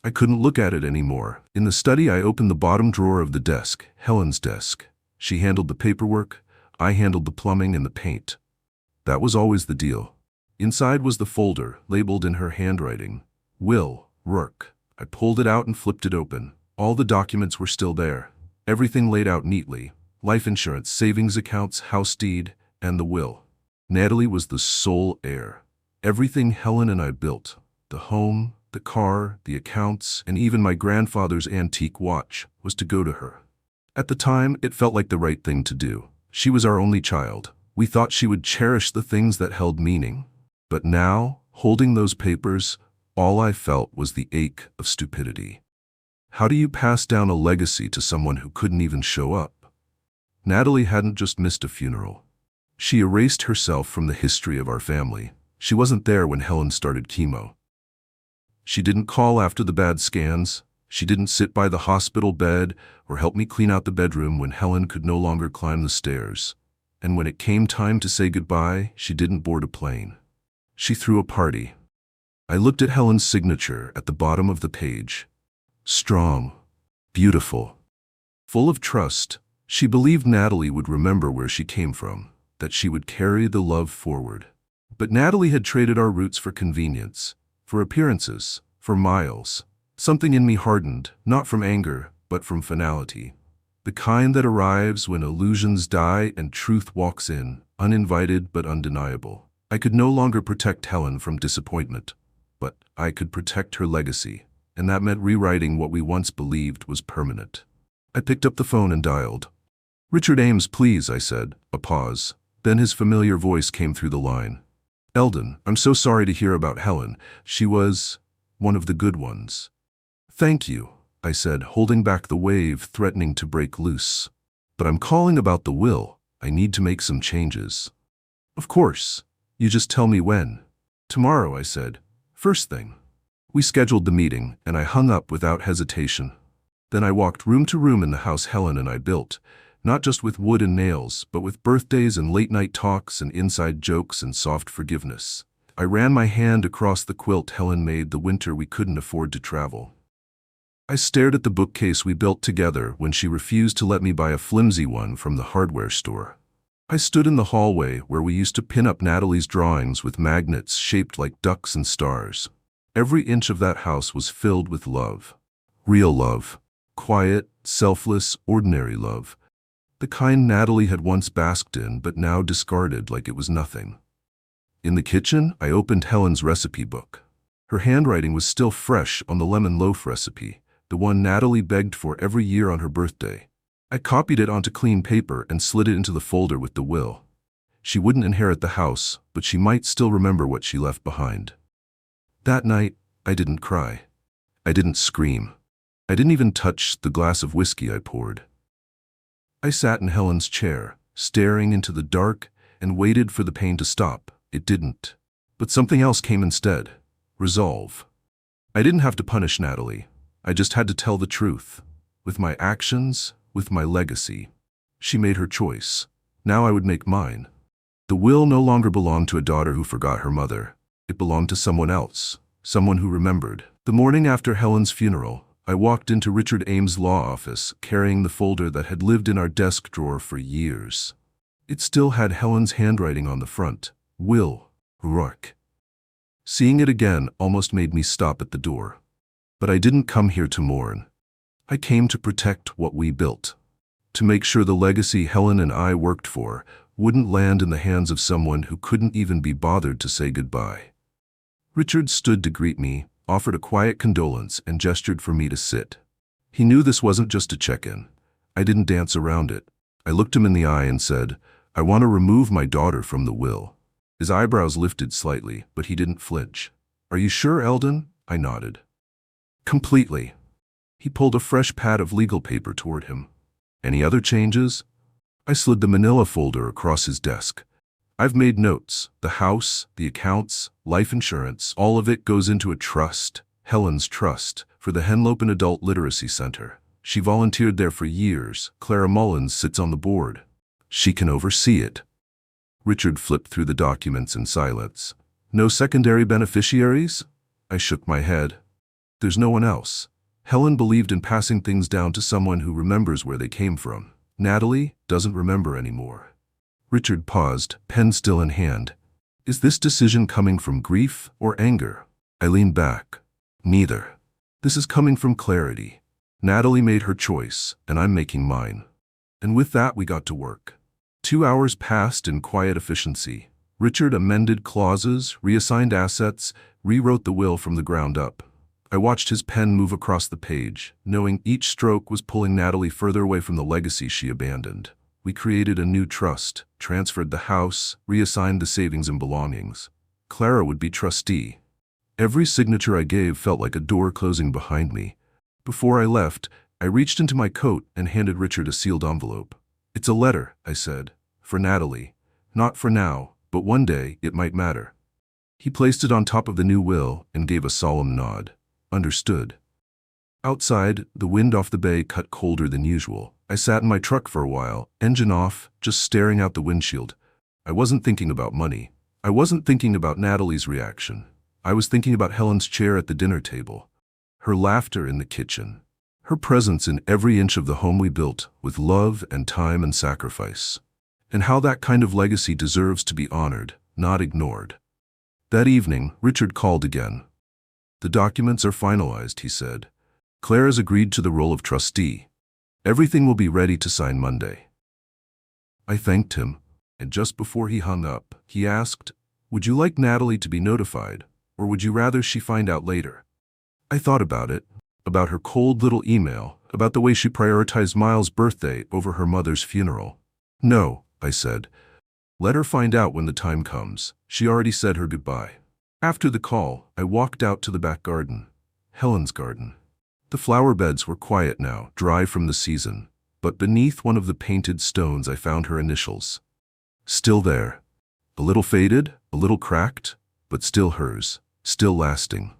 A: I couldn't look at it anymore. In the study, I opened the bottom drawer of the desk, Helen's desk. She handled the paperwork, I handled the plumbing and the paint. That was always the deal. Inside was the folder, labeled in her handwriting. Will, Rourke. I pulled it out and flipped it open. All the documents were still there. Everything laid out neatly. Life insurance, savings accounts, house deed, and the will. Natalie was the sole heir. Everything Helen and I built, the home, the car, the accounts, and even my grandfather's antique watch, was to go to her. At the time, it felt like the right thing to do. She was our only child. We thought she would cherish the things that held meaning. But now, holding those papers, all I felt was the ache of stupidity. How do you pass down a legacy to someone who couldn't even show up? Natalie hadn't just missed a funeral. She erased herself from the history of our family. She wasn't there when Helen started chemo. She didn't call after the bad scans. She didn't sit by the hospital bed or help me clean out the bedroom when Helen could no longer climb the stairs. And when it came time to say goodbye, she didn't board a plane. She threw a party. I looked at Helen's signature at the bottom of the page. Strong, beautiful, full of trust. She believed Natalie would remember where she came from, that she would carry the love forward. But Natalie had traded our roots for convenience, for appearances, for miles. Something in me hardened, not from anger, but from finality. The kind that arrives when illusions die and truth walks in, uninvited but undeniable. I could no longer protect Helen from disappointment, but I could protect her legacy, and that meant rewriting what we once believed was permanent. I picked up the phone and dialed. "Richard Ames, please," I said. A pause. Then his familiar voice came through the line. "Eldon, I'm so sorry to hear about Helen. She was one of the good ones." "Thank you," I said, holding back the wave threatening to break loose. "But I'm calling about the will. I need to make some changes." "Of course. You just tell me when." "Tomorrow," I said. "First thing." We scheduled the meeting, and I hung up without hesitation. Then I walked room to room in the house Helen and I built, not just with wood and nails, but with birthdays and late-night talks and inside jokes and soft forgiveness. I ran my hand across the quilt Helen made the winter we couldn't afford to travel. I stared at the bookcase we built together when she refused to let me buy a flimsy one from the hardware store. I stood in the hallway where we used to pin up Natalie's drawings with magnets shaped like ducks and stars. Every inch of that house was filled with love. Real love. Quiet, selfless, ordinary love. The kind Natalie had once basked in but now discarded like it was nothing. In the kitchen, I opened Helen's recipe book. Her handwriting was still fresh on the lemon loaf recipe, the one Natalie begged for every year on her birthday. I copied it onto clean paper and slid it into the folder with the will. She wouldn't inherit the house, but she might still remember what she left behind. That night, I didn't cry. I didn't scream. I didn't even touch the glass of whiskey I poured. I sat in Helen's chair, staring into the dark, and waited for the pain to stop. It didn't. But something else came instead. Resolve. I didn't have to punish Natalie. I just had to tell the truth. With my actions, with my legacy. She made her choice. Now I would make mine. The will no longer belonged to a daughter who forgot her mother. It belonged to someone else. Someone who remembered. The morning after Helen's funeral, I walked into Richard Ames' law office, carrying the folder that had lived in our desk drawer for years. It still had Helen's handwriting on the front. Will. Rourke. Seeing it again almost made me stop at the door. But I didn't come here to mourn. I came to protect what we built. To make sure the legacy Helen and I worked for wouldn't land in the hands of someone who couldn't even be bothered to say goodbye. Richard stood to greet me, offered a quiet condolence, and gestured for me to sit. He knew this wasn't just a check-in. I didn't dance around it. I looked him in the eye and said, "I want to remove my daughter from the will." His eyebrows lifted slightly, but he didn't flinch. "Are you sure, Eldon?" I nodded. "Completely." He pulled a fresh pad of legal paper toward him. "Any other changes?" I slid the manila folder across his desk. "I've made notes. The house, the accounts, life insurance, all of it goes into a trust, Helen's trust, for the Henlopen Adult Literacy Center. She volunteered there for years. Clara Mullins sits on the board. She can oversee it." Richard flipped through the documents in silence. "No secondary beneficiaries?" I shook my head. "There's no one else. Helen believed in passing things down to someone who remembers where they came from. Natalie doesn't remember anymore." Richard paused, pen still in hand. "Is this decision coming from grief or anger?" I leaned back. "Neither. This is coming from clarity. Natalie made her choice, and I'm making mine." And with that, we got to work. 2 hours passed in quiet efficiency. Richard amended clauses, reassigned assets, rewrote the will from the ground up. I watched his pen move across the page, knowing each stroke was pulling Natalie further away from the legacy she abandoned. We created a new trust, transferred the house, reassigned the savings and belongings. Clara would be trustee. Every signature I gave felt like a door closing behind me. Before I left, I reached into my coat and handed Richard a sealed envelope. "It's a letter," I said, "for Natalie. Not for now, but one day it might matter." He placed it on top of the new will and gave a solemn nod. "Understood." Outside, the wind off the bay cut colder than usual. I sat in my truck for a while, engine off, just staring out the windshield. I wasn't thinking about money. I wasn't thinking about Natalie's reaction. I was thinking about Helen's chair at the dinner table, her laughter in the kitchen, Her presence in every inch of the home we built with love and time and sacrifice. And how that kind of legacy deserves to be honored, not ignored. That evening, Richard called again. "The documents are finalized," he said. "Claire has agreed to the role of trustee. Everything will be ready to sign Monday." I thanked him, and just before he hung up, he asked, "Would you like Natalie to be notified, or would you rather she find out later?" I thought about her cold little email, about the way she prioritized Miles' birthday over her mother's funeral. "No," I said. "Let her find out when the time comes. She already said her goodbye." After the call, I walked out to the back garden, Helen's garden. The flower beds were quiet now, dry from the season, but beneath one of the painted stones I found her initials. Still there. A little faded, a little cracked, but still hers, still lasting.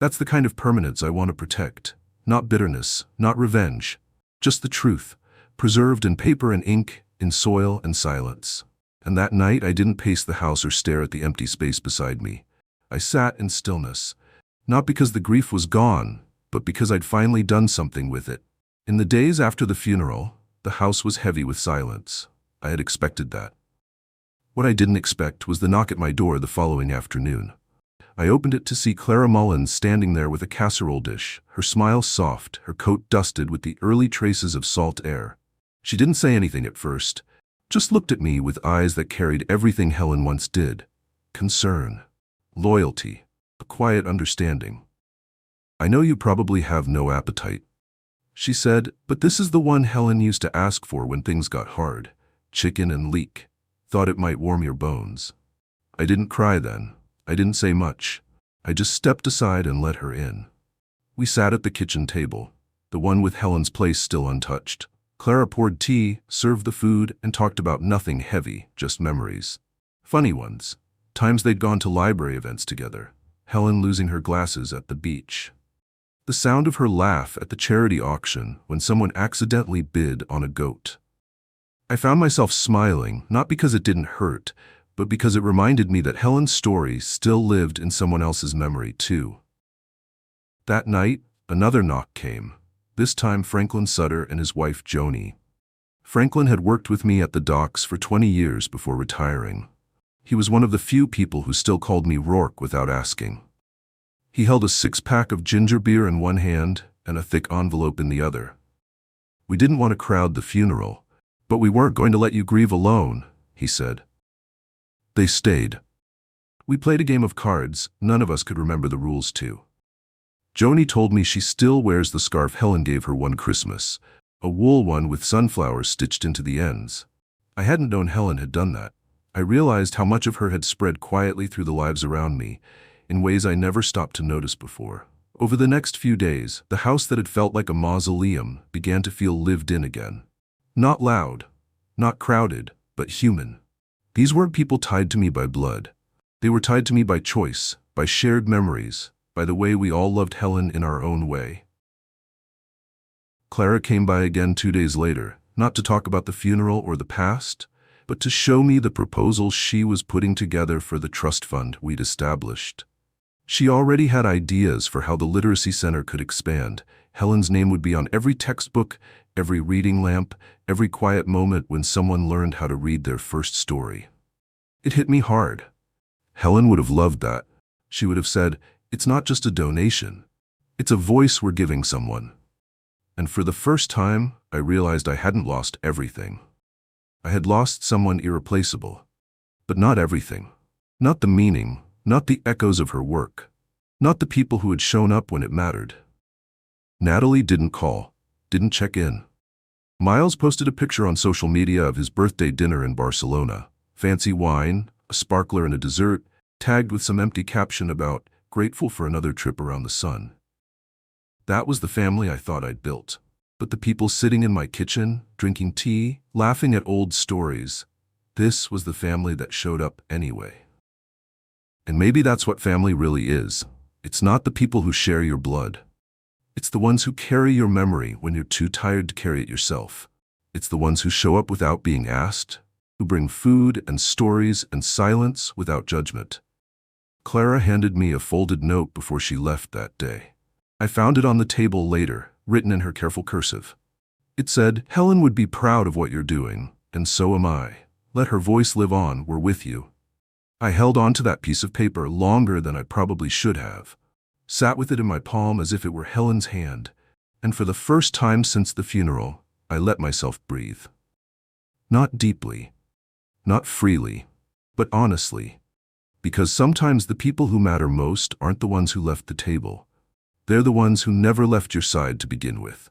A: That's the kind of permanence I want to protect. Not bitterness, not revenge. Just the truth, preserved in paper and ink, in soil and silence. And that night I didn't pace the house or stare at the empty space beside me. I sat in stillness, not because the grief was gone, but because I'd finally done something with it. In the days after the funeral, the house was heavy with silence. I had expected that. What I didn't expect was the knock at my door the following afternoon. I opened it to see Clara Mullins standing there with a casserole dish, her smile soft, her coat dusted with the early traces of salt air. She didn't say anything at first, just looked at me with eyes that carried everything Helen once did. Concern, loyalty, a quiet understanding. "I know you probably have no appetite," she said, "but this is the one Helen used to ask for when things got hard. Chicken and leek. Thought it might warm your bones." I didn't cry then. I didn't say much. I just stepped aside and let her in. We sat at the kitchen table, the one with Helen's place still untouched. Clara poured tea, served the food, and talked about nothing heavy, just memories. Funny ones. Times they'd gone to library events together. Helen losing her glasses at the beach. The sound of her laugh at the charity auction when someone accidentally bid on a goat. I found myself smiling, not because it didn't hurt, but because it reminded me that Helen's story still lived in someone else's memory too. That night, another knock came, this time Franklin Sutter and his wife Joni. Franklin had worked with me at the docks for 20 years before retiring. He was one of the few people who still called me Rourke without asking. He held a 6-pack of ginger beer in one hand and a thick envelope in the other. "We didn't want to crowd the funeral, but we weren't going to let you grieve alone," he said. They stayed. We played a game of cards none of us could remember the rules to. Joni told me she still wears the scarf Helen gave her one Christmas, a wool one with sunflowers stitched into the ends. I hadn't known Helen had done that. I realized how much of her had spread quietly through the lives around me, in ways I never stopped to notice before. Over the next few days, the house that had felt like a mausoleum began to feel lived in again. Not loud, not crowded, but human. These weren't people tied to me by blood. They were tied to me by choice, by shared memories, by the way we all loved Helen in our own way. Clara came by again 2 days later, not to talk about the funeral or the past, but to show me the proposal she was putting together for the trust fund we'd established. She already had ideas for how the Literacy Center could expand. Helen's name would be on every textbook, every reading lamp, every quiet moment when someone learned how to read their first story. It hit me hard. Helen would have loved that. She would have said, "It's not just a donation. It's a voice we're giving someone." And for the first time, I realized I hadn't lost everything. I had lost someone irreplaceable. But not everything. Not the meaning, not the echoes of her work, not the people who had shown up when it mattered. Natalie didn't call, didn't check in. Miles posted a picture on social media of his birthday dinner in Barcelona. Fancy wine, a sparkler and a dessert, tagged with some empty caption about, "Grateful for another trip around the sun." That was the family I thought I'd built. But the people sitting in my kitchen, drinking tea, laughing at old stories, this was the family that showed up anyway. And maybe that's what family really is. It's not the people who share your blood. It's the ones who carry your memory when you're too tired to carry it yourself. It's the ones who show up without being asked, who bring food and stories and silence without judgment. Clara handed me a folded note before she left that day. I found it on the table later, written in her careful cursive. It said, "Helen would be proud of what you're doing, and so am I. Let her voice live on, we're with you." I held on to that piece of paper longer than I probably should have, sat with it in my palm as if it were Helen's hand, and for the first time since the funeral, I let myself breathe. Not deeply, not freely, but honestly. Because sometimes the people who matter most aren't the ones who left the table. They're the ones who never left your side to begin with.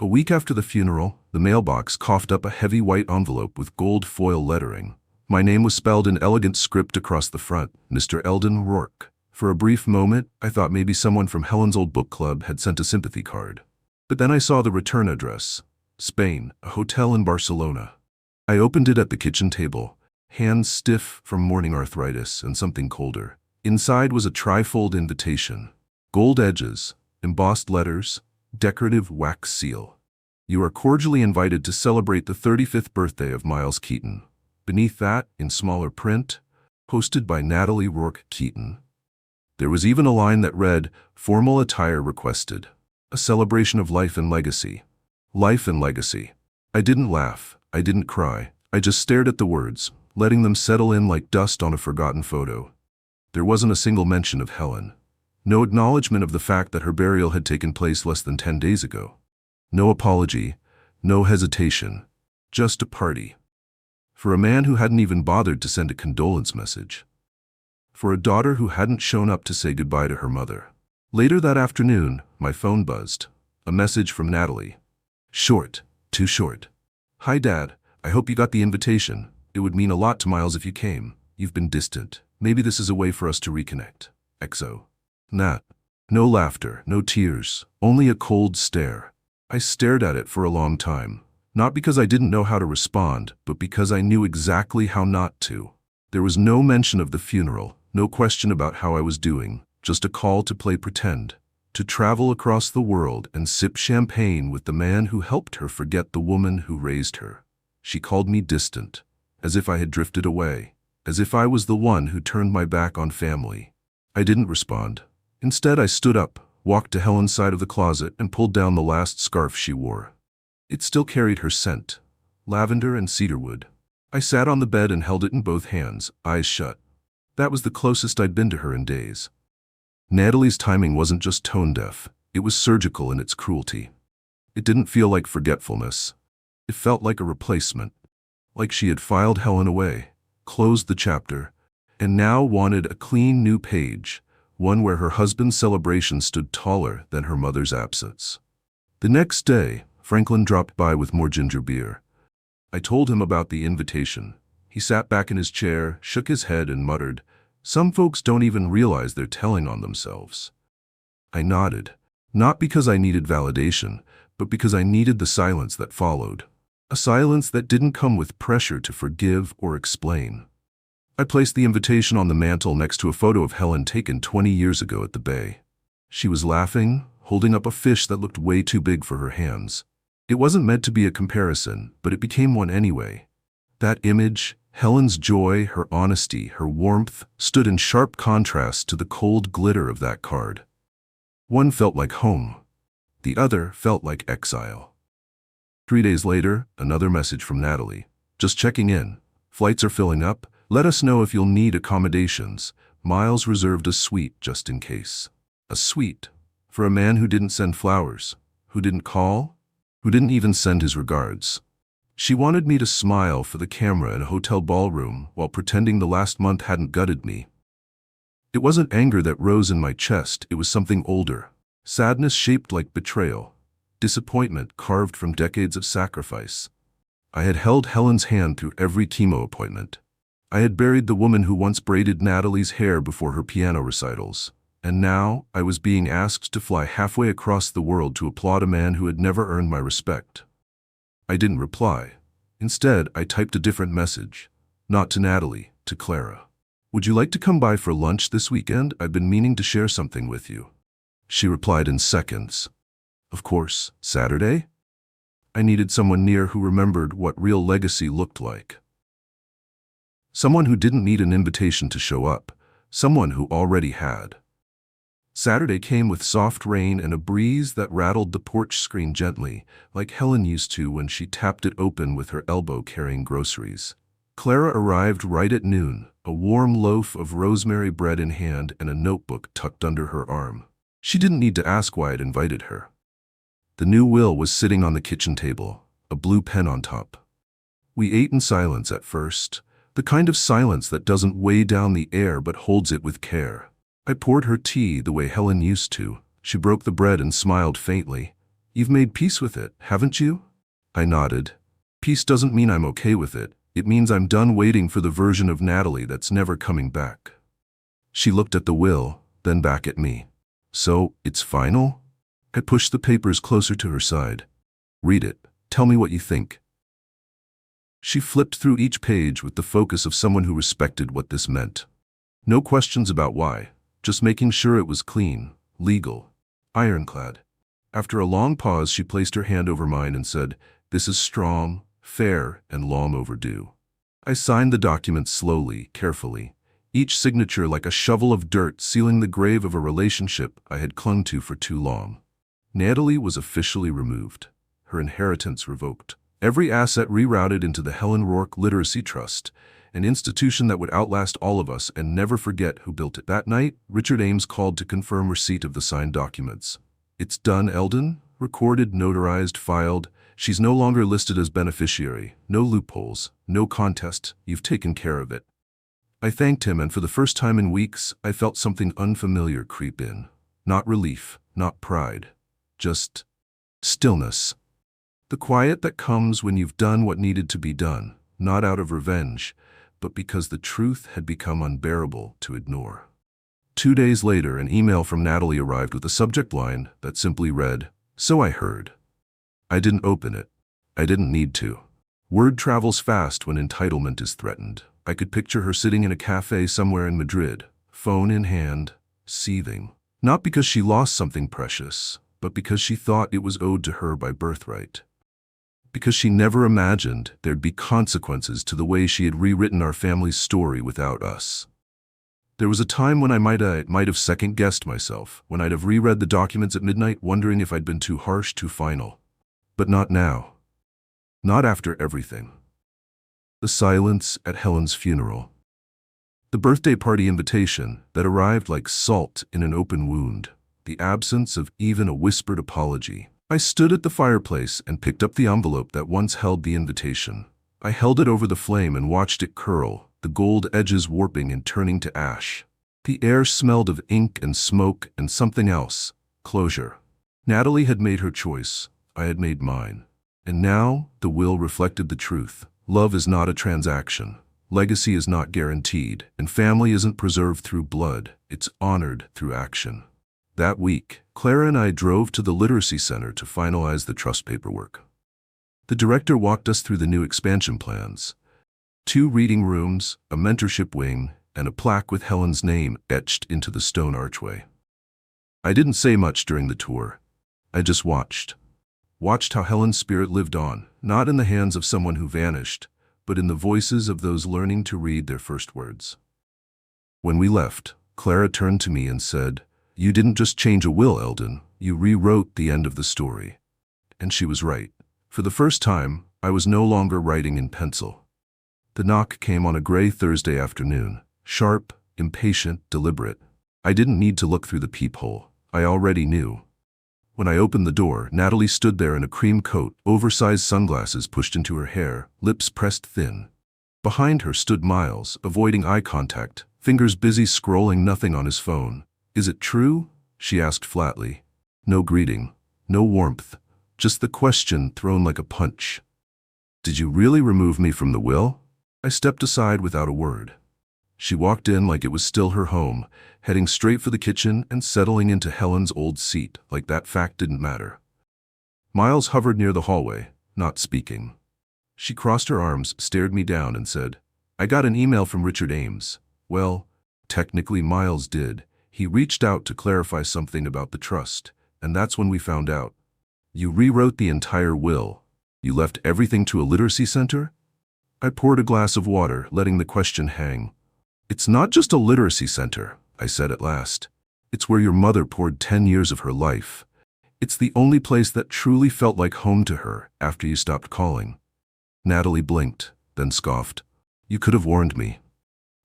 A: A week after the funeral, the mailbox coughed up a heavy white envelope with gold foil lettering. My name was spelled in elegant script across the front, Mr. Eldon Rourke. For a brief moment, I thought maybe someone from Helen's old book club had sent a sympathy card. But then I saw the return address. Spain, a hotel in Barcelona. I opened it at the kitchen table, hands stiff from morning arthritis and something colder. Inside was a trifold invitation. Gold edges, embossed letters, decorative wax seal. You are cordially invited to celebrate the 35th birthday of Miles Keaton. Beneath that, in smaller print, hosted by Natalie Rourke Keaton. There was even a line that read, "Formal attire requested. A celebration of life and legacy." Life and legacy. I didn't laugh. I didn't cry. I just stared at the words, letting them settle in like dust on a forgotten photo. There wasn't a single mention of Helen. No acknowledgement of the fact that her burial had taken place less than 10 days ago. No apology, no hesitation, just a party. For a man who hadn't even bothered to send a condolence message. For a daughter who hadn't shown up to say goodbye to her mother. Later that afternoon, my phone buzzed. A message from Natalie. Short, too short. "Hi Dad, I hope you got the invitation. It would mean a lot to Miles if you came. You've been distant. Maybe this is a way for us to reconnect. XO. Nat." No laughter, no tears, only a cold stare. I stared at it for a long time. Not because I didn't know how to respond, but because I knew exactly how not to. There was no mention of the funeral, no question about how I was doing, just a call to play pretend, to travel across the world and sip champagne with the man who helped her forget the woman who raised her. She called me distant, as if I had drifted away, as if I was the one who turned my back on family. I didn't respond. Instead, I stood up, walked to Helen's side of the closet, and pulled down the last scarf she wore. It still carried her scent, lavender and cedarwood. I sat on the bed and held it in both hands, eyes shut. That was the closest I'd been to her in days. Natalie's timing wasn't just tone-deaf, it was surgical in its cruelty. It didn't feel like forgetfulness. It felt like a replacement. Like she had filed Helen away, closed the chapter, and now wanted a clean new page, one where her husband's celebration stood taller than her mother's absence. The next day, Franklin dropped by with more ginger beer. I told him about the invitation. He sat back in his chair, shook his head, and muttered, "Some folks don't even realize they're telling on themselves." I nodded, not because I needed validation, but because I needed the silence that followed. A silence that didn't come with pressure to forgive or explain. I placed the invitation on the mantel next to a photo of Helen taken 20 years ago at the bay. She was laughing, holding up a fish that looked way too big for her hands. It wasn't meant to be a comparison, but it became one anyway. That image, Helen's joy, her honesty, her warmth, stood in sharp contrast to the cold glitter of that card. One felt like home. The other felt like exile. 3 days later, another message from Natalie. "Just checking in. Flights are filling up. Let us know if you'll need accommodations. Miles reserved a suite just in case." A suite? For a man who didn't send flowers, who didn't call, who didn't even send his regards. She wanted me to smile for the camera in a hotel ballroom while pretending the last month hadn't gutted me. It wasn't anger that rose in my chest, it was something older. Sadness shaped like betrayal. Disappointment carved from decades of sacrifice. I had held Helen's hand through every chemo appointment. I had buried the woman who once braided Natalie's hair before her piano recitals. And now I was being asked to fly halfway across the world to applaud a man who had never earned my respect. I didn't reply. Instead, I typed a different message. Not to Natalie, to Clara. "Would you like to come by for lunch this weekend? I've been meaning to share something with you." She replied in seconds. Of course, Saturday? I needed someone near who remembered what real legacy looked like. Someone who didn't need an invitation to show up. Someone who already had. Saturday came with soft rain and a breeze that rattled the porch screen gently, like Helen used to when she tapped it open with her elbow carrying groceries. Clara arrived right at noon, a warm loaf of rosemary bread in hand and a notebook tucked under her arm. She didn't need to ask why I'd invited her. The new will was sitting on the kitchen table, a blue pen on top. We ate in silence at first, the kind of silence that doesn't weigh down the air but holds it with care. I poured her tea the way Helen used to. She broke the bread and smiled faintly. "You've made peace with it, haven't you?" I nodded. "Peace doesn't mean I'm okay with it. It means I'm done waiting for the version of Natalie that's never coming back." She looked at the will, then back at me. "So, it's final?" I pushed the papers closer to her side. "Read it. Tell me what you think." She flipped through each page with the focus of someone who respected what this meant. No questions about why, just making sure it was clean, legal, ironclad. After a long pause, she placed her hand over mine and said, "This is strong, fair, and long overdue." I signed the document slowly, carefully, each signature like a shovel of dirt sealing the grave of a relationship I had clung to for too long. Natalie was officially removed, her inheritance revoked, every asset rerouted into the Helen Rourke Literacy Trust, an institution that would outlast all of us and never forget who built it. That night, Richard Ames called to confirm receipt of the signed documents. "It's done, Eldon. Recorded, notarized, filed. She's no longer listed as beneficiary. No loopholes, no contest. You've taken care of it." I thanked him, and for the first time in weeks, I felt something unfamiliar creep in. Not relief, not pride. Just stillness. The quiet that comes when you've done what needed to be done, not out of revenge, but because the truth had become unbearable to ignore. 2 days later, an email from Natalie arrived with a subject line that simply read, "So I heard." I didn't open it. I didn't need to. Word travels fast when entitlement is threatened. I could picture her sitting in a cafe somewhere in Madrid, phone in hand, seething. Not because she lost something precious, but because she thought it was owed to her by birthright. Because she never imagined there'd be consequences to the way she had rewritten our family's story without us. There was a time when I might have second-guessed myself, when I'd have reread the documents at midnight wondering if I'd been too harsh, too final. But not now. Not after everything. The silence at Helen's funeral. The birthday party invitation that arrived like salt in an open wound. The absence of even a whispered apology. I stood at the fireplace and picked up the envelope that once held the invitation. I held it over the flame and watched it curl, the gold edges warping and turning to ash. The air smelled of ink and smoke and something else, closure. Natalie had made her choice. I had made mine. And now, the will reflected the truth. Love is not a transaction. Legacy is not guaranteed. And family isn't preserved through blood. It's honored through action. That week, Clara and I drove to the Literacy Center to finalize the trust paperwork. The director walked us through the new expansion plans. 2 reading rooms, a mentorship wing, and a plaque with Helen's name etched into the stone archway. I didn't say much during the tour. I just watched. Watched how Helen's spirit lived on, not in the hands of someone who vanished, but in the voices of those learning to read their first words. When we left, Clara turned to me and said, "You didn't just change a will, Eldon. You rewrote the end of the story." And she was right. For the first time, I was no longer writing in pencil. The knock came on a gray Thursday afternoon. Sharp, impatient, deliberate. I didn't need to look through the peephole. I already knew. When I opened the door, Natalie stood there in a cream coat, oversized sunglasses pushed into her hair, lips pressed thin. Behind her stood Miles, avoiding eye contact, fingers busy scrolling nothing on his phone. "Is it true?" she asked flatly. No greeting, no warmth, just the question thrown like a punch. "Did you really remove me from the will?" I stepped aside without a word. She walked in like it was still her home, heading straight for the kitchen and settling into Helen's old seat, like that fact didn't matter. Miles hovered near the hallway, not speaking. She crossed her arms, stared me down, and said, "I got an email from Richard Ames." Well, technically Miles did. He reached out to clarify something about the trust, and that's when we found out. "You rewrote the entire will. You left everything to a literacy center?" I poured a glass of water, letting the question hang. "It's not just a literacy center," I said at last. It's where your mother poured 10 years of her life. It's the only place that truly felt like home to her after you stopped calling." Natalie blinked, then scoffed. "You could have warned me."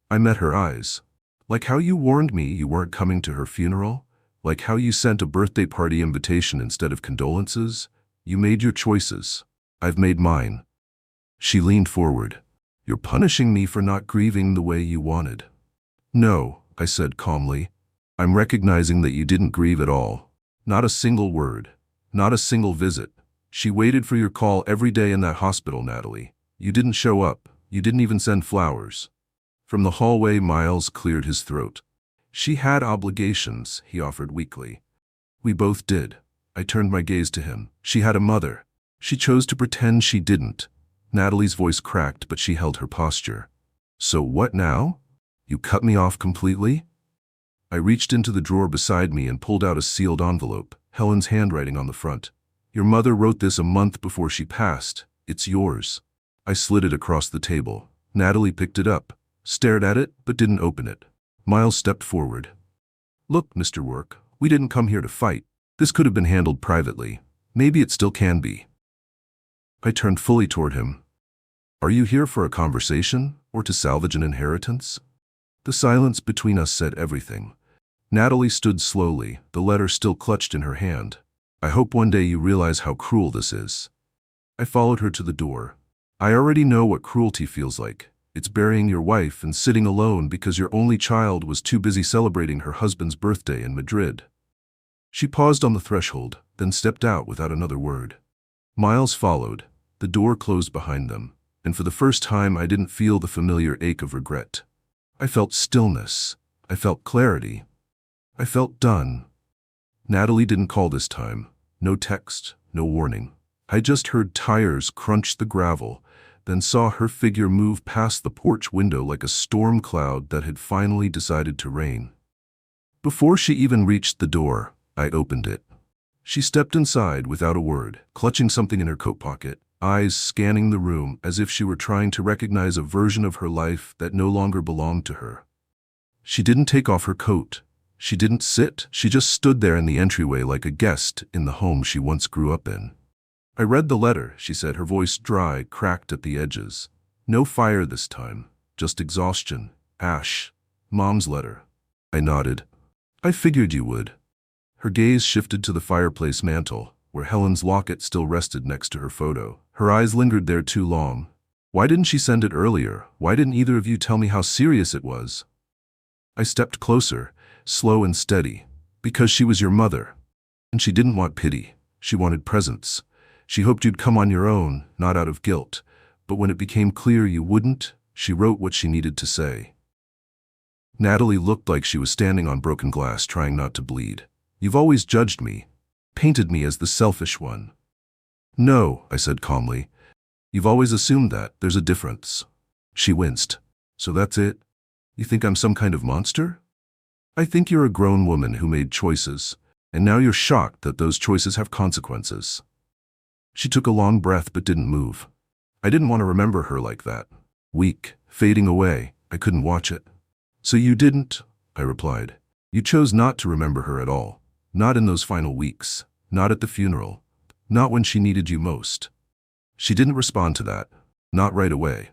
A: I met her eyes. "Like how you warned me you weren't coming to her funeral? Like how you sent a birthday party invitation instead of condolences? You made your choices. I've made mine." She leaned forward. "You're punishing me for not grieving the way you wanted." "No," I said calmly. "I'm recognizing that you didn't grieve at all. Not a single word. Not a single visit. She waited for your call every day in that hospital, Natalie. You didn't show up. You didn't even send flowers." From the hallway, Miles cleared his throat. "She had obligations," he offered weakly. "We both did." I turned my gaze to him. "She had a mother. She chose to pretend she didn't." Natalie's voice cracked, but she held her posture. "So what now? You cut me off completely?" I reached into the drawer beside me and pulled out a sealed envelope, Helen's handwriting on the front. "Your mother wrote this a month before she passed. It's yours." I slid it across the table. Natalie picked it up, stared at it, but didn't open it. Miles stepped forward. "Look, Mr. Work, we didn't come here to fight. This could have been handled privately. Maybe it still can be." I turned fully toward him. "Are you here for a conversation, or to salvage an inheritance?" The silence between us said everything. Natalie stood slowly, the letter still clutched in her hand. "I hope one day you realize how cruel this is." I followed her to the door. "I already know what cruelty feels like. It's burying your wife and sitting alone because your only child was too busy celebrating her husband's birthday in Madrid." She paused on the threshold, then stepped out without another word. Miles followed. The door closed behind them, and for the first time I didn't feel the familiar ache of regret. I felt stillness. I felt clarity. I felt done. Natalie didn't call this time. No text, no warning. I just heard tires crunch the gravel, then saw her figure move past the porch window like a storm cloud that had finally decided to rain. Before she even reached the door, I opened it. She stepped inside without a word, clutching something in her coat pocket, eyes scanning the room as if she were trying to recognize a version of her life that no longer belonged to her. She didn't take off her coat. She didn't sit. She just stood there in the entryway like a guest in the home she once grew up in. "I read the letter," she said, her voice dry, cracked at the edges. "No fire this time, just exhaustion, ash. Mom's letter." I nodded. "I figured you would." Her gaze shifted to the fireplace mantel, where Helen's locket still rested next to her photo. Her eyes lingered there too long. "Why didn't she send it earlier? Why didn't either of you tell me how serious it was?" I stepped closer, slow and steady. "Because she was your mother. And she didn't want pity. She wanted presence. She hoped you'd come on your own, not out of guilt. But when it became clear you wouldn't, she wrote what she needed to say." Natalie looked like she was standing on broken glass, trying not to bleed. "You've always judged me, painted me as the selfish one." "No," I said calmly. "You've always assumed that. There's a difference." She winced. "So that's it? You think I'm some kind of monster?" "I think you're a grown woman who made choices, and now you're shocked that those choices have consequences." She took a long breath but didn't move. I didn't want to remember her like that. Weak, fading away. I couldn't watch it. "So you didn't," I replied. "You chose not to remember her at all. Not in those final weeks. Not at the funeral. Not when she needed you most." She didn't respond to that. Not right away.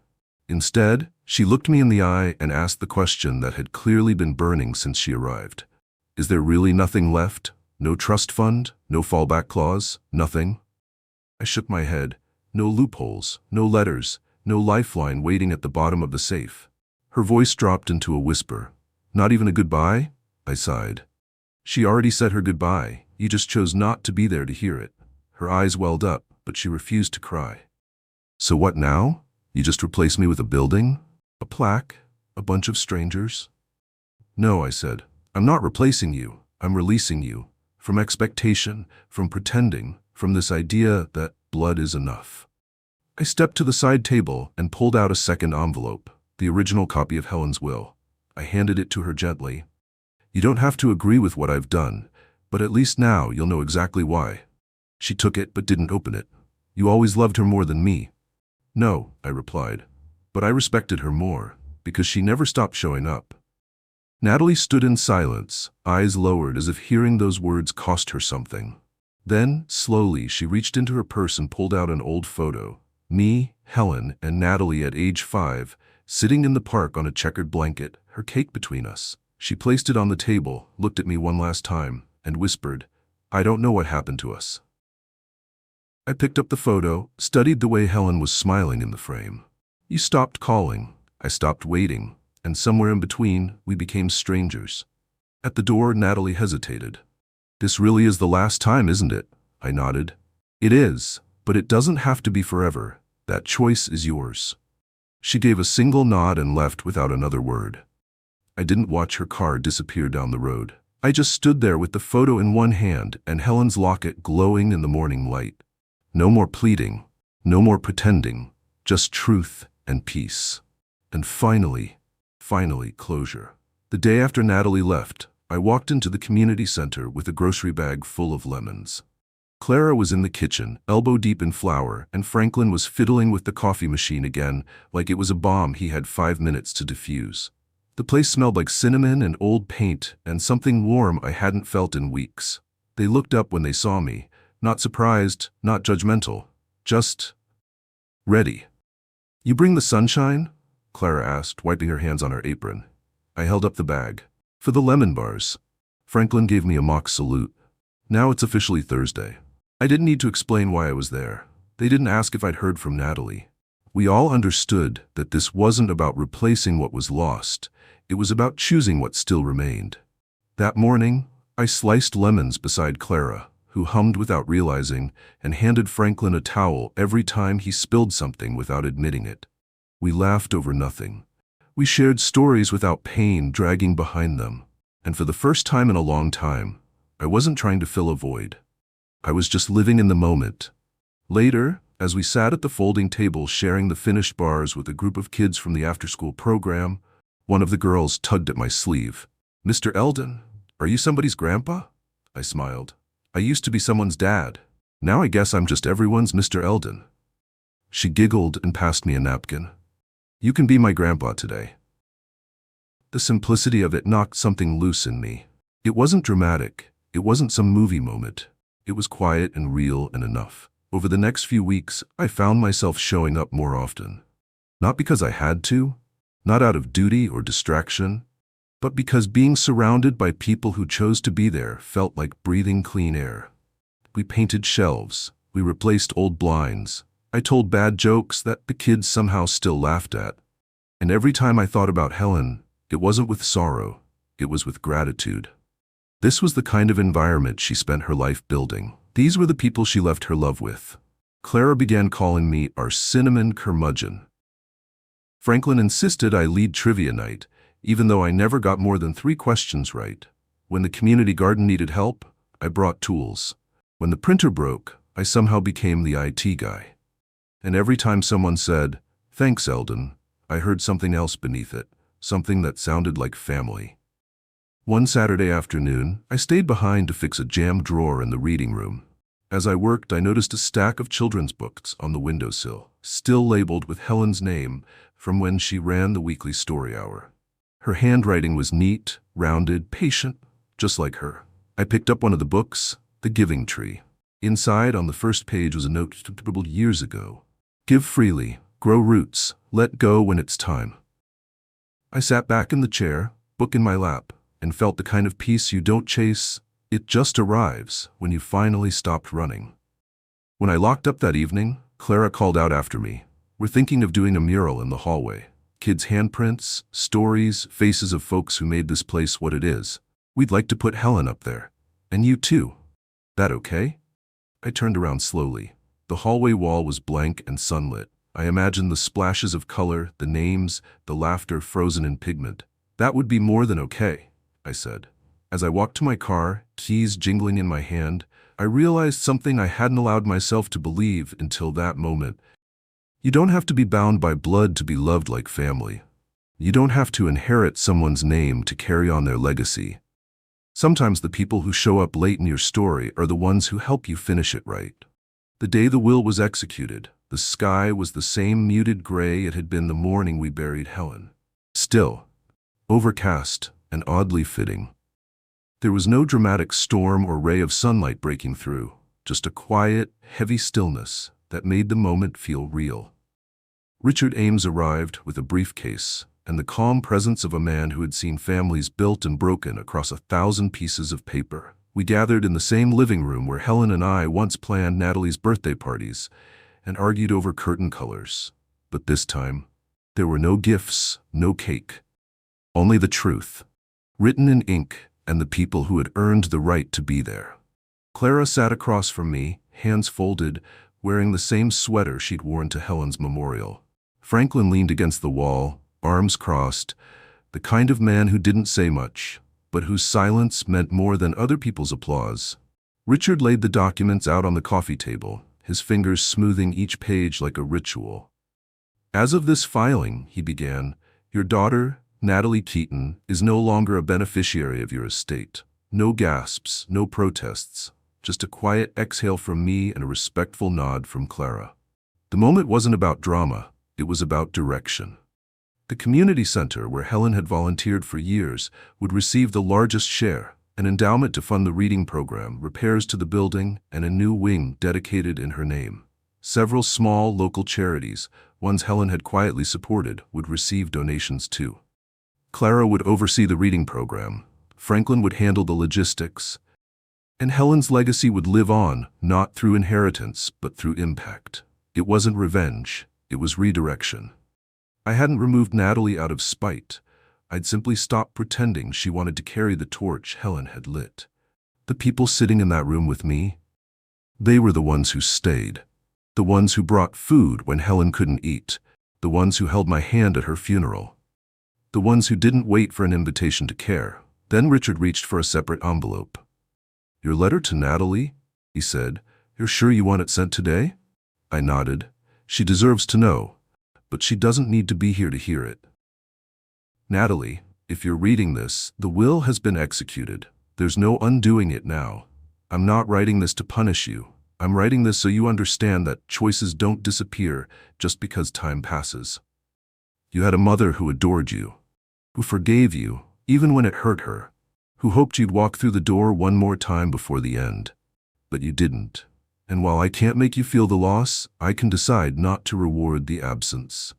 A: Instead, she looked me in the eye and asked the question that had clearly been burning since she arrived. "Is there really nothing left? No trust fund? No fallback clause? Nothing?" I shook my head. No loopholes, no letters, no lifeline waiting at the bottom of the safe. Her voice dropped into a whisper. "Not even a goodbye?" I sighed. "She already said her goodbye. You just chose not to be there to hear it." Her eyes welled up, but she refused to cry. "So what now? You just replace me with a building? A plaque? A bunch of strangers?" "No," I said. "I'm not replacing you. I'm releasing you. From expectation, from pretending, from this idea that blood is enough." I stepped to the side table and pulled out a second envelope, the original copy of Helen's will. I handed it to her gently. "You don't have to agree with what I've done, but at least now you'll know exactly why." She took it but didn't open it. "You always loved her more than me." "No," I replied. "But I respected her more, because she never stopped showing up." Natalie stood in silence, eyes lowered as if hearing those words cost her something. Then, slowly, she reached into her purse and pulled out an old photo. Me, Helen, and Natalie at age 5, sitting in the park on a checkered blanket, her cake between us. She placed it on the table, looked at me one last time, and whispered, "I don't know what happened to us." I picked up the photo, studied the way Helen was smiling in the frame. You stopped calling, I stopped waiting, and somewhere in between, we became strangers. At the door, Natalie hesitated. "This really is the last time, isn't it?" I nodded. "It is, but it doesn't have to be forever. That choice is yours." She gave a single nod and left without another word. I didn't watch her car disappear down the road. I just stood there with the photo in one hand and Helen's locket glowing in the morning light. No more pleading, no more pretending, just truth and peace. And finally, closure. The day after Natalie left, I walked into the community center with a grocery bag full of lemons. Clara was in the kitchen, elbow deep in flour, and Franklin was fiddling with the coffee machine again, like it was a bomb he had 5 minutes to defuse. The place smelled like cinnamon and old paint and something warm I hadn't felt in weeks. They looked up when they saw me, not surprised, not judgmental, just ready. "You bring the sunshine?" Clara asked, wiping her hands on her apron. I held up the bag. "For the lemon bars." Franklin gave me a mock salute. Now it's officially Thursday. I didn't need to explain why I was there. They didn't ask if I'd heard from Natalie. We all understood that this wasn't about replacing what was lost. It was about choosing what still remained. That morning, I sliced lemons beside Clara, who hummed without realizing, and handed Franklin a towel every time he spilled something without admitting it. We laughed over nothing. We shared stories without pain dragging behind them. And for the first time in a long time, I wasn't trying to fill a void. I was just living in the moment. Later, as we sat at the folding table sharing the finished bars with a group of kids from the after-school program, one of the girls tugged at my sleeve. "Mr. Eldon, are you somebody's grandpa?" I smiled. "I used to be someone's dad. Now I guess I'm just everyone's Mr. Eldon." She giggled and passed me a napkin. "You can be my grandpa today." The simplicity of it knocked something loose in me. It wasn't dramatic. It wasn't some movie moment. It was quiet and real and enough. Over the next few weeks, I found myself showing up more often. Not because I had to, not out of duty or distraction, but because being surrounded by people who chose to be there felt like breathing clean air. We painted shelves. We replaced old blinds. I told bad jokes that the kids somehow still laughed at. And every time I thought about Helen, it wasn't with sorrow, it was with gratitude. This was the kind of environment she spent her life building. These were the people she left her love with. Clara began calling me our cinnamon curmudgeon. Franklin insisted I lead trivia night, even though I never got more than 3 questions right. When the community garden needed help, I brought tools. When the printer broke, I somehow became the IT guy. And every time someone said, "Thanks, Eldon," I heard something else beneath it, something that sounded like family. One Saturday afternoon, I stayed behind to fix a jammed drawer in the reading room. As I worked, I noticed a stack of children's books on the windowsill, still labeled with Helen's name from when she ran the weekly story hour. Her handwriting was neat, rounded, patient, just like her. I picked up one of the books, The Giving Tree. Inside, on the first page, was a note scribbled years ago. "Give freely, grow roots, let go when it's time." I sat back in the chair, book in my lap, and felt the kind of peace you don't chase. It just arrives when you finally stopped running. When I locked up that evening, Clara called out after me. "We're thinking of doing a mural in the hallway. Kids' handprints, stories, faces of folks who made this place what it is. We'd like to put Helen up there. And you too. That okay?" I turned around slowly. The hallway wall was blank and sunlit. I imagined the splashes of color, the names, the laughter frozen in pigment. "That would be more than okay," I said. As I walked to my car, keys jingling in my hand, I realized something I hadn't allowed myself to believe until that moment. You don't have to be bound by blood to be loved like family. You don't have to inherit someone's name to carry on their legacy. Sometimes the people who show up late in your story are the ones who help you finish it right. The day the will was executed, the sky was the same muted gray it had been the morning we buried Helen. Still, overcast, and oddly fitting. There was no dramatic storm or ray of sunlight breaking through, just a quiet, heavy stillness that made the moment feel real. Richard Ames arrived with a briefcase and the calm presence of a man who had seen families built and broken across 1,000 pieces of paper. We gathered in the same living room where Helen and I once planned Natalie's birthday parties and argued over curtain colors. But this time, there were no gifts, no cake. Only the truth, written in ink, and the people who had earned the right to be there. Clara sat across from me, hands folded, wearing the same sweater she'd worn to Helen's memorial. Franklin leaned against the wall, arms crossed, the kind of man who didn't say much, but whose silence meant more than other people's applause. Richard laid the documents out on the coffee table, his fingers smoothing each page like a ritual. As of this filing, he began, your daughter, Natalie Keaton, is no longer a beneficiary of your estate. No gasps, no protests, just a quiet exhale from me and a respectful nod from Clara. The moment wasn't about drama, it was about direction. The community center, where Helen had volunteered for years, would receive the largest share, an endowment to fund the reading program, repairs to the building, and a new wing dedicated in her name. Several small local charities, ones Helen had quietly supported, would receive donations too. Clara would oversee the reading program, Franklin would handle the logistics, and Helen's legacy would live on, not through inheritance, but through impact. It wasn't revenge, it was redirection. I hadn't removed Natalie out of spite. I'd simply stopped pretending she wanted to carry the torch Helen had lit. The people sitting in that room with me, they were the ones who stayed. The ones who brought food when Helen couldn't eat. The ones who held my hand at her funeral. The ones who didn't wait for an invitation to care. Then Richard reached for a separate envelope. Your letter to Natalie? He said. You're sure you want it sent today? I nodded. She deserves to know, but she doesn't need to be here to hear it. Natalie, if you're reading this, the will has been executed. There's no undoing it now. I'm not writing this to punish you. I'm writing this so you understand that choices don't disappear just because time passes. You had a mother who adored you, who forgave you, even when it hurt her, who hoped you'd walk through the door one more time before the end. But you didn't. And while I can't make you feel the loss, I can decide not to reward the absence.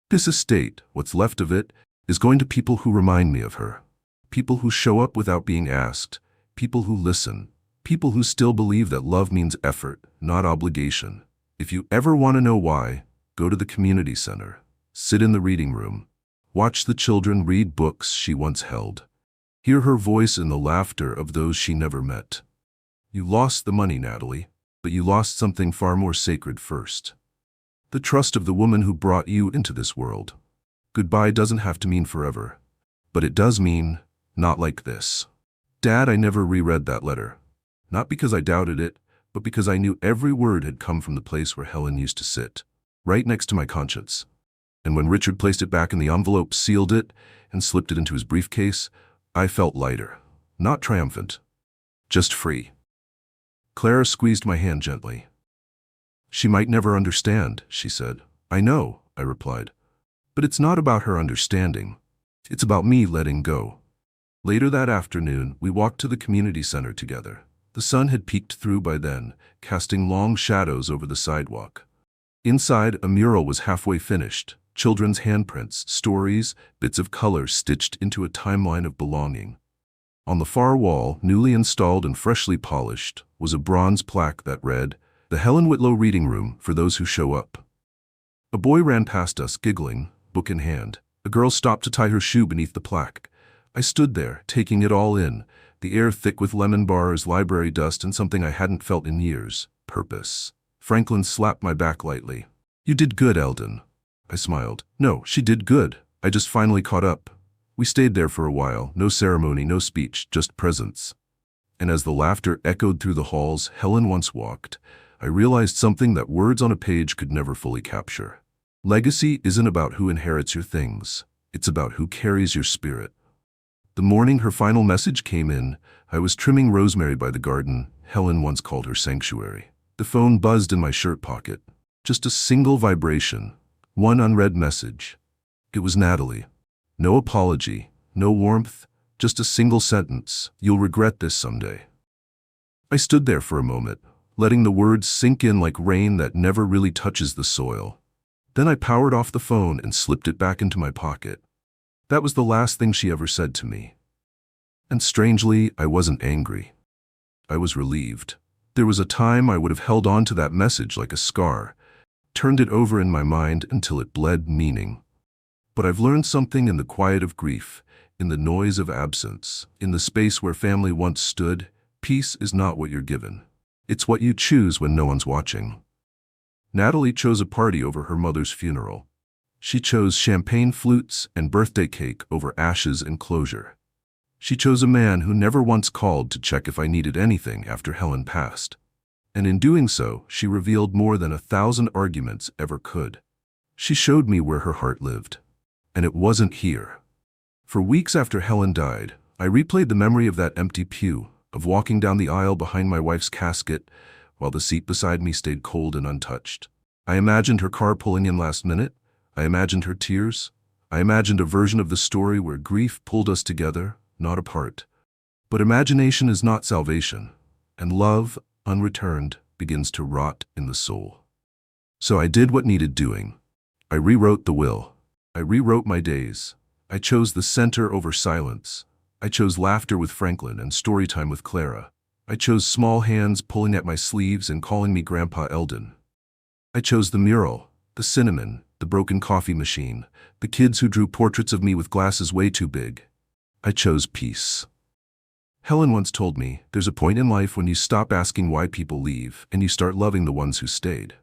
A: This estate, what's left of it, is going to people who remind me of her. People who show up without being asked. People who listen. People who still believe that love means effort, not obligation. If you ever want to know why, go to the community center. Sit in the reading room. Watch the children read books she once held. Hear her voice in the laughter of those she never met. You lost the money, Natalie, but you lost something far more sacred first. The trust of the woman who brought you into this world. Goodbye doesn't have to mean forever, but it does mean, not like this. Dad, I never reread that letter. Not because I doubted it, but because I knew every word had come from the place where Helen used to sit, right next to my conscience. And when Richard placed it back in the envelope, sealed it, and slipped it into his briefcase, I felt lighter. Not triumphant. Just free. Clara squeezed my hand gently. She might never understand, she said. I know, I replied. But it's not about her understanding. It's about me letting go. Later that afternoon, we walked to the community center together. The sun had peeked through by then, casting long shadows over the sidewalk. Inside, a mural was halfway finished. Children's handprints, stories, bits of color stitched into a timeline of belonging. On the far wall, newly installed and freshly polished, was a bronze plaque that read, "The Helen Whitlow Reading Room for those who show up." A boy ran past us, giggling, book in hand. A girl stopped to tie her shoe beneath the plaque. I stood there, taking it all in, the air thick with lemon bars, library dust, and something I hadn't felt in years, purpose. Franklin slapped my back lightly. You did good, Eldon. I smiled. No, she did good. I just finally caught up. We stayed there for a while, no ceremony, no speech, just presence. And as the laughter echoed through the halls Helen once walked, I realized something that words on a page could never fully capture. Legacy isn't about who inherits your things. It's about who carries your spirit. The morning her final message came in, I was trimming rosemary by the garden Helen once called her sanctuary. The phone buzzed in my shirt pocket. Just a single vibration, one unread message. It was Natalie. No apology, no warmth, Just a single sentence, "You'll regret this someday." I stood there for a moment, letting the words sink in like rain that never really touches the soil. Then I powered off the phone and slipped it back into my pocket. That was the last thing she ever said to me. And strangely, I wasn't angry. I was relieved. There was a time I would have held on to that message like a scar, turned it over in my mind until it bled meaning. But I've learned something in the quiet of grief, in the noise of absence, in the space where family once stood. Peace is not what you're given. It's what you choose when no one's watching. Natalie chose a party over her mother's funeral. She chose champagne flutes and birthday cake over ashes and closure. She chose a man who never once called to check if I needed anything after Helen passed. And in doing so, she revealed more than 1,000 arguments ever could. She showed me where her heart lived. And it wasn't here. For weeks after Helen died, I replayed the memory of that empty pew, of walking down the aisle behind my wife's casket, while the seat beside me stayed cold and untouched. I imagined her car pulling in last minute. I imagined her tears. I imagined a version of the story where grief pulled us together, not apart. But imagination is not salvation, and love, unreturned, begins to rot in the soul. So I did what needed doing. I rewrote the will. I rewrote my days. I chose the center over silence. I chose laughter with Franklin and story time with Clara. I chose small hands pulling at my sleeves and calling me Grandpa Eldon. I chose the mural, the cinnamon, the broken coffee machine, the kids who drew portraits of me with glasses way too big. I chose peace. Helen once told me, there's a point in life when you stop asking why people leave and you start loving the ones who stayed.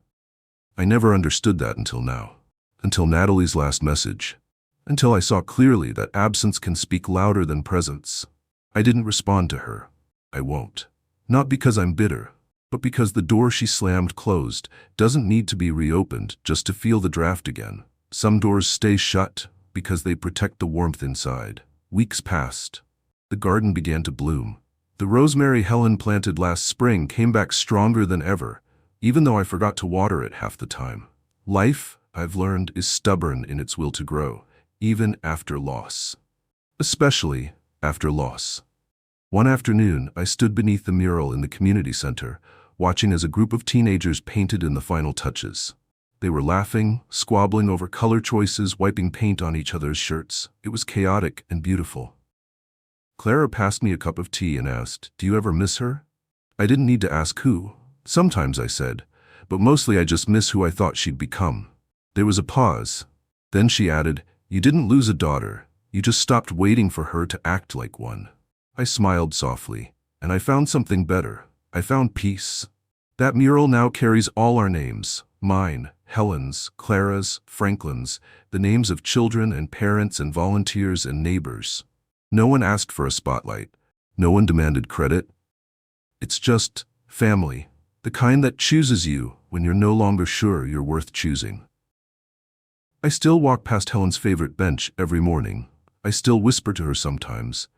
A: I never understood that until now. Until Natalie's last message. Until I saw clearly that absence can speak louder than presence. I didn't respond to her. I won't. Not because I'm bitter, but because the door she slammed closed doesn't need to be reopened just to feel the draft again. Some doors stay shut because they protect the warmth inside. Weeks passed. The garden began to bloom. The rosemary Helen planted last spring came back stronger than ever, even though I forgot to water it half the time. Life, I've learned, is stubborn in its will to grow, even after loss. Especially after loss. One afternoon, I stood beneath the mural in the community center, watching as a group of teenagers painted in the final touches. They were laughing, squabbling over color choices, wiping paint on each other's shirts. It was chaotic and beautiful. Clara passed me a cup of tea and asked, "Do you ever miss her?" I didn't need to ask who. Sometimes, I said, but mostly I just miss who I thought she'd become. There was a pause. Then she added, "You didn't lose a daughter. You just stopped waiting for her to act like one." I smiled softly, and I found something better. I found peace. That mural now carries all our names. Mine, Helen's, Clara's, Franklin's, the names of children and parents and volunteers and neighbors. No one asked for a spotlight. No one demanded credit. It's just family, the kind that chooses you when you're no longer sure you're worth choosing. I still walk past Helen's favorite bench every morning. I still whisper to her sometimes,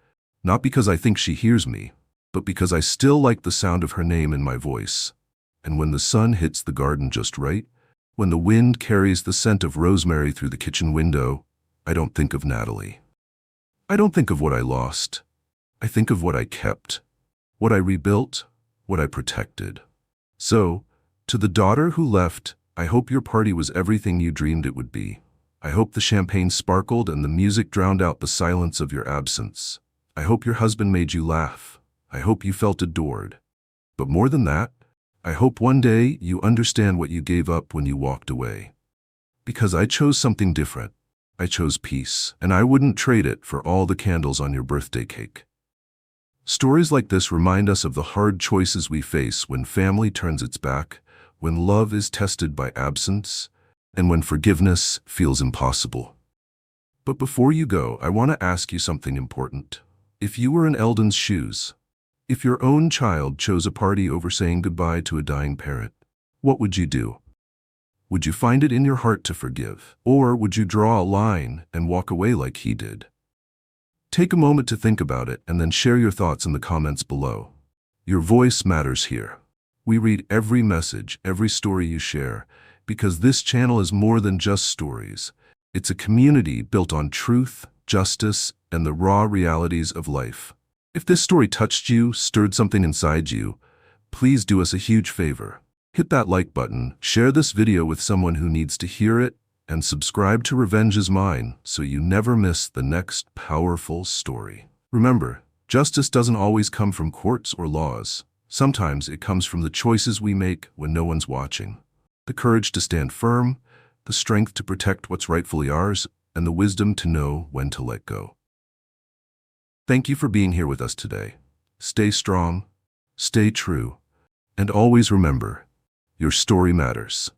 A: not because I think she hears me, but because I still like the sound of her name in my voice. And when the sun hits the garden just right, when the wind carries the scent of rosemary through the kitchen window, I don't think of Natalie. I don't think of what I lost. I think of what I kept, what I rebuilt, what I protected. So, to the daughter who left, I hope your party was everything you dreamed it would be. I hope the champagne sparkled and the music drowned out the silence of your absence. I hope your husband made you laugh. I hope you felt adored. But more than that, I hope one day you understand what you gave up when you walked away. Because I chose something different. I chose peace, and I wouldn't trade it for all the candles on your birthday cake. Stories like this remind us of the hard choices we face when family turns its back, when love is tested by absence, and when forgiveness feels impossible. But before you go, I want to ask you something important. If you were in Eldon's shoes, if your own child chose a party over saying goodbye to a dying parent, what would you do? Would you find it in your heart to forgive? Or would you draw a line and walk away like he did? Take a moment to think about it and then share your thoughts in the comments below. Your voice matters here. We read every message, every story you share, because this channel is more than just stories. It's a community built on truth, justice, and the raw realities of life. If this story touched you, stirred something inside you, please do us a huge favor. Hit that like button, share this video with someone who needs to hear it, and subscribe to Revenge is Mine so you never miss the next powerful story. Remember, justice doesn't always come from courts or laws. Sometimes it comes from the choices we make when no one's watching. The courage to stand firm, the strength to protect what's rightfully ours, and the wisdom to know when to let go. Thank you for being here with us today. Stay strong, stay true, and always remember, your story matters.